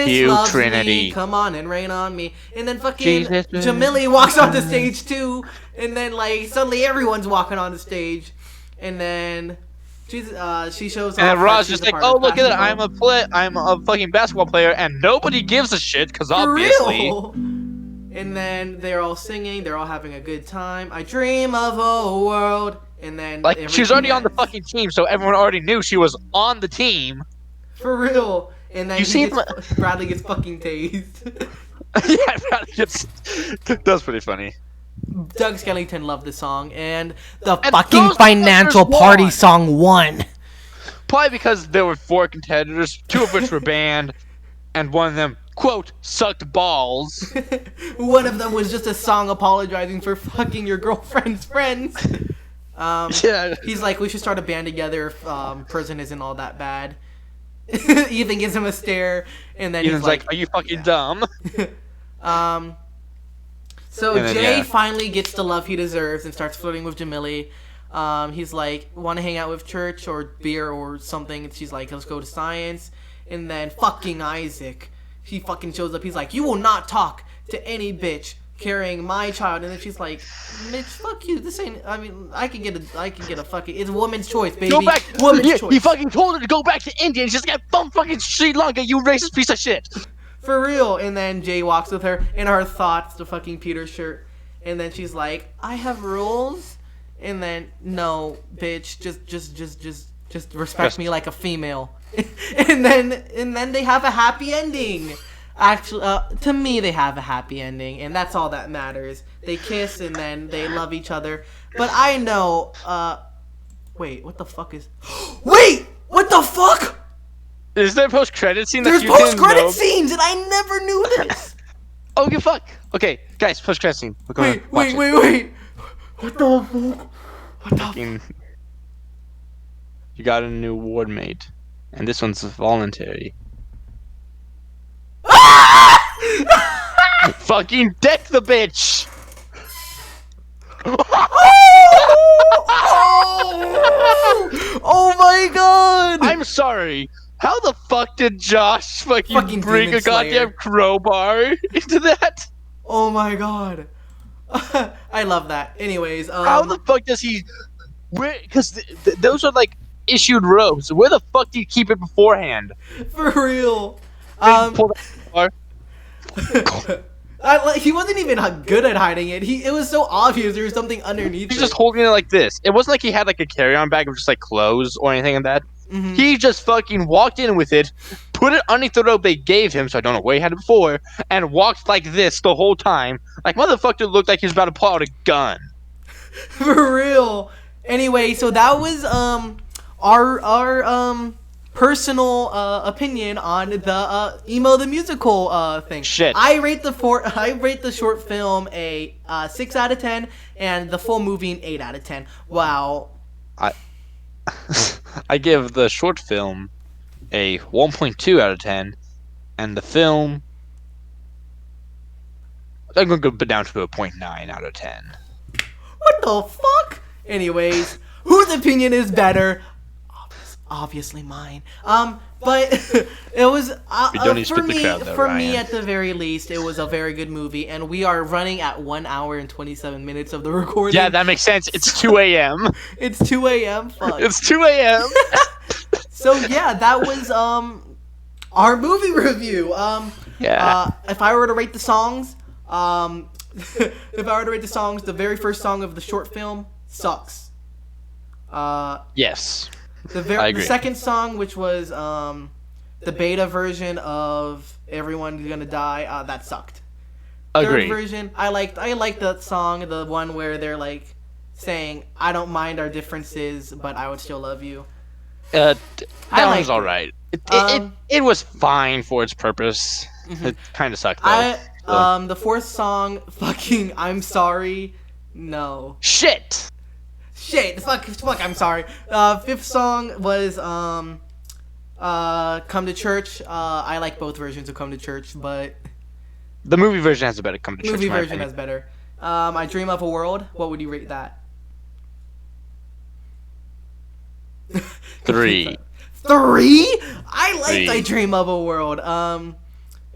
you, loves Trinity. me, come on and rain on me. And then fucking Jesus- Jamili walks on the stage too. And then like suddenly everyone's walking on the stage. And then she shows And off then Ross she's just a like, part oh of look at it, basketball. I'm a fucking basketball player, and nobody gives a shit, because For obviously. real. And then they're all singing, they're all having a good time. I dream of a world and then Like, she was already on the ends. fucking team, so everyone already knew she was on the team. For real. And then Bradley gets fucking tased. Yeah, that's pretty funny. Doug Skellington loved the song, and the And fucking those financial motherfuckers party won. song won. Probably because there were 4 competitors, 2 of which were banned, and one of them, quote, sucked balls. One of them was just a song apologizing for fucking your girlfriend's friends. Yeah. He's like, we should start a band together if prison isn't all that bad. Ethan gives him a stare, and then Ethan's he's like, are you fucking dumb? So And then, Jay yeah. finally gets the love he deserves and starts flirting with Jamili. He's like, want to hang out with church or beer or something? And she's like, let's go to science. And then fucking Isaac, he fucking shows up. He's like, you will not talk to any bitch carrying my child. And then she's like, bitch, fuck you. This ain't. I mean, I can get a fucking. It's a woman's choice, baby. Go back. Woman's choice. He fucking told her to go back to India, and she's like, bum fucking Sri Lanka, you racist piece of shit. For real. And then Jay walks with her in her thoughts, the fucking Peter shirt. And then she's like, I have rules. And then, no, bitch, just respect me like a female. and then they have a happy ending. Actually, to me, they have a happy ending, and that's all that matters. They kiss, and then they love each other. But I know, wait, what the fuck is... Wait! What the fuck? Is there a post-credit scene There's that you didn't know? post-credit scenes, and I never knew this! Oh, good fuck. Okay, guys, post-credit scene. We're gonna watch it. Wait. What the fuck? What the Fucking- You got a new ward mate, and this one's voluntary. Fucking deck the bitch! Oh my god! I'm sorry. How the fuck did Josh fucking bring Demon a goddamn Slayer. crowbar into that? Oh my god. I love that. Anyways, How the fuck does he? Because those are like issued robes. Where the fuck do you keep it beforehand? for real. Pull that car. He wasn't even good at hiding it. It was so obvious there was something underneath. He's it. just holding it like this. It wasn't like he had like a carry-on bag of just like clothes or anything like that. Mhm. He just fucking walked in with it, put it underneath the robe they gave him, so I don't know where he had it before, and walked like this the whole time. Like, motherfucker looked like he was about to pull out a gun. For real. Anyway, so that was our personal opinion on the Emo the Musical thing. Shit. I rate the short film a 6 out of 10 and the full movie an 8 out of 10. Wow. I give the short film a 1.2 out of 10, and the film I'm going to go down to a 0.9 out of 10. What the fuck? Anyways, whose opinion is better? Obviously mine. But it was We don't need to for split the me. crowd, though, For me, Ryan. at the very least, it was a very good movie, and we are running at 1 hour and 27 minutes of the recording. Yeah, that makes sense. It's 2 a.m. It's 2 a.m. Fuck. It's 2 a.m. So yeah, that was our movie review. Yeah. If I were to rate the songs, the very first song of the short film sucks. Yes. I The agree. second song, which was the beta version of "Everyone's Gonna Die," that sucked. Agree. Third version, I liked that song, the one where they're like saying, "I don't mind our differences, but I would still love you." That I one liked was it. alright. Um, It was fine for its purpose. It kind of sucked though. The fourth song, fucking "I'm Sorry," no. Shit. Shit, fuck, I'm sorry. Fifth song was "Come to Church." I like both versions of "Come to Church," but The movie version has a better come to church. movie in my version opinion. has better. "I Dream of a World." What would you rate that? 3. 3? I liked 3. "I Dream of a World."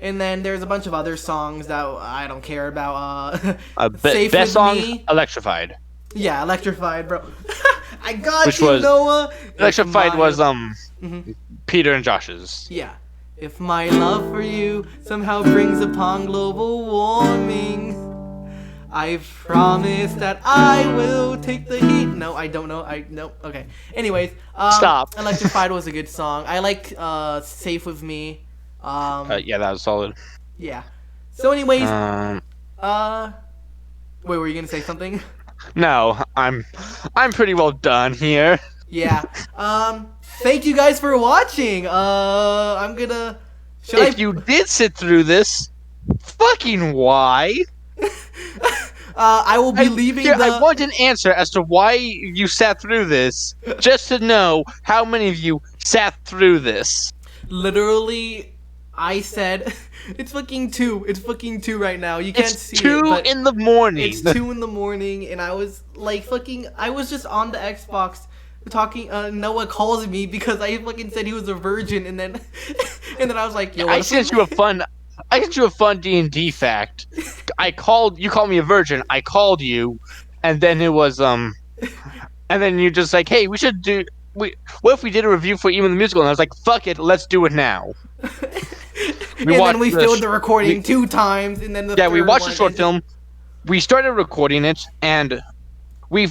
And then there's a bunch of other songs that I don't care about. Safe Best With song, Me. Electrified. Yeah, Electrified, bro. I got Which you, was- Noah. Electrified If was my- Peter and Josh's. Yeah. If my love for you somehow brings upon global warming, I've promised that I will take the heat. No, I don't know. Nope. Okay. Anyways, Stop. Electrified was a good song. I like Safe with Me. Yeah, that was solid. Yeah. So anyways, Um, wait, were you gonna say something? no, I'm pretty well done here. Yeah. Thank you guys for watching. I'm gonna. If you did sit through this, fucking why? I will be leaving Here, the. I want an answer as to why you sat through this, just to know how many of you sat through this. Literally, I said it's fucking 2. It's fucking 2 right now. You can't It's see 2 it, but in the morning. it's 2 in the morning, and I was like fucking. I was just on the Xbox talking. Noah calls me because I fucking said he was a virgin, and then and then I was like, yo, I sent you a fun D&D fact. You called me a virgin. I called you, and then it was and then you're just like, hey, what if we did a review for Emo the Musical? And I was like, fuck it, let's do it now. And then we filled the recording 2 times, and then the we third watched one, the short and film. We started recording it, and we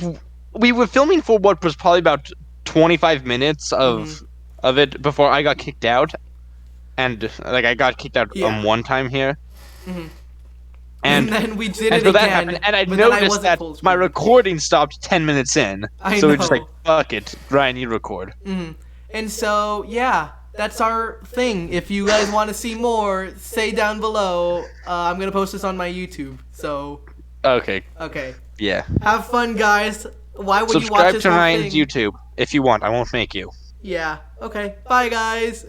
were filming for what was probably about 25 minutes of it before I got kicked out, and like I got kicked out one time here. And then we did and it so that again. happened, and I but then noticed wasn't that full my screen. recording stopped 10 minutes in. I So we're know. just like, fuck it, Ryan, you record. And so, yeah, that's our thing. If you guys want to see more, say down below. I'm going to post this on my YouTube. So, Okay, okay. yeah. Have fun, guys. Why would you watch Subscribe this to whole Ryan's thing? YouTube if you want. I won't make you. Yeah. Okay. Bye, guys.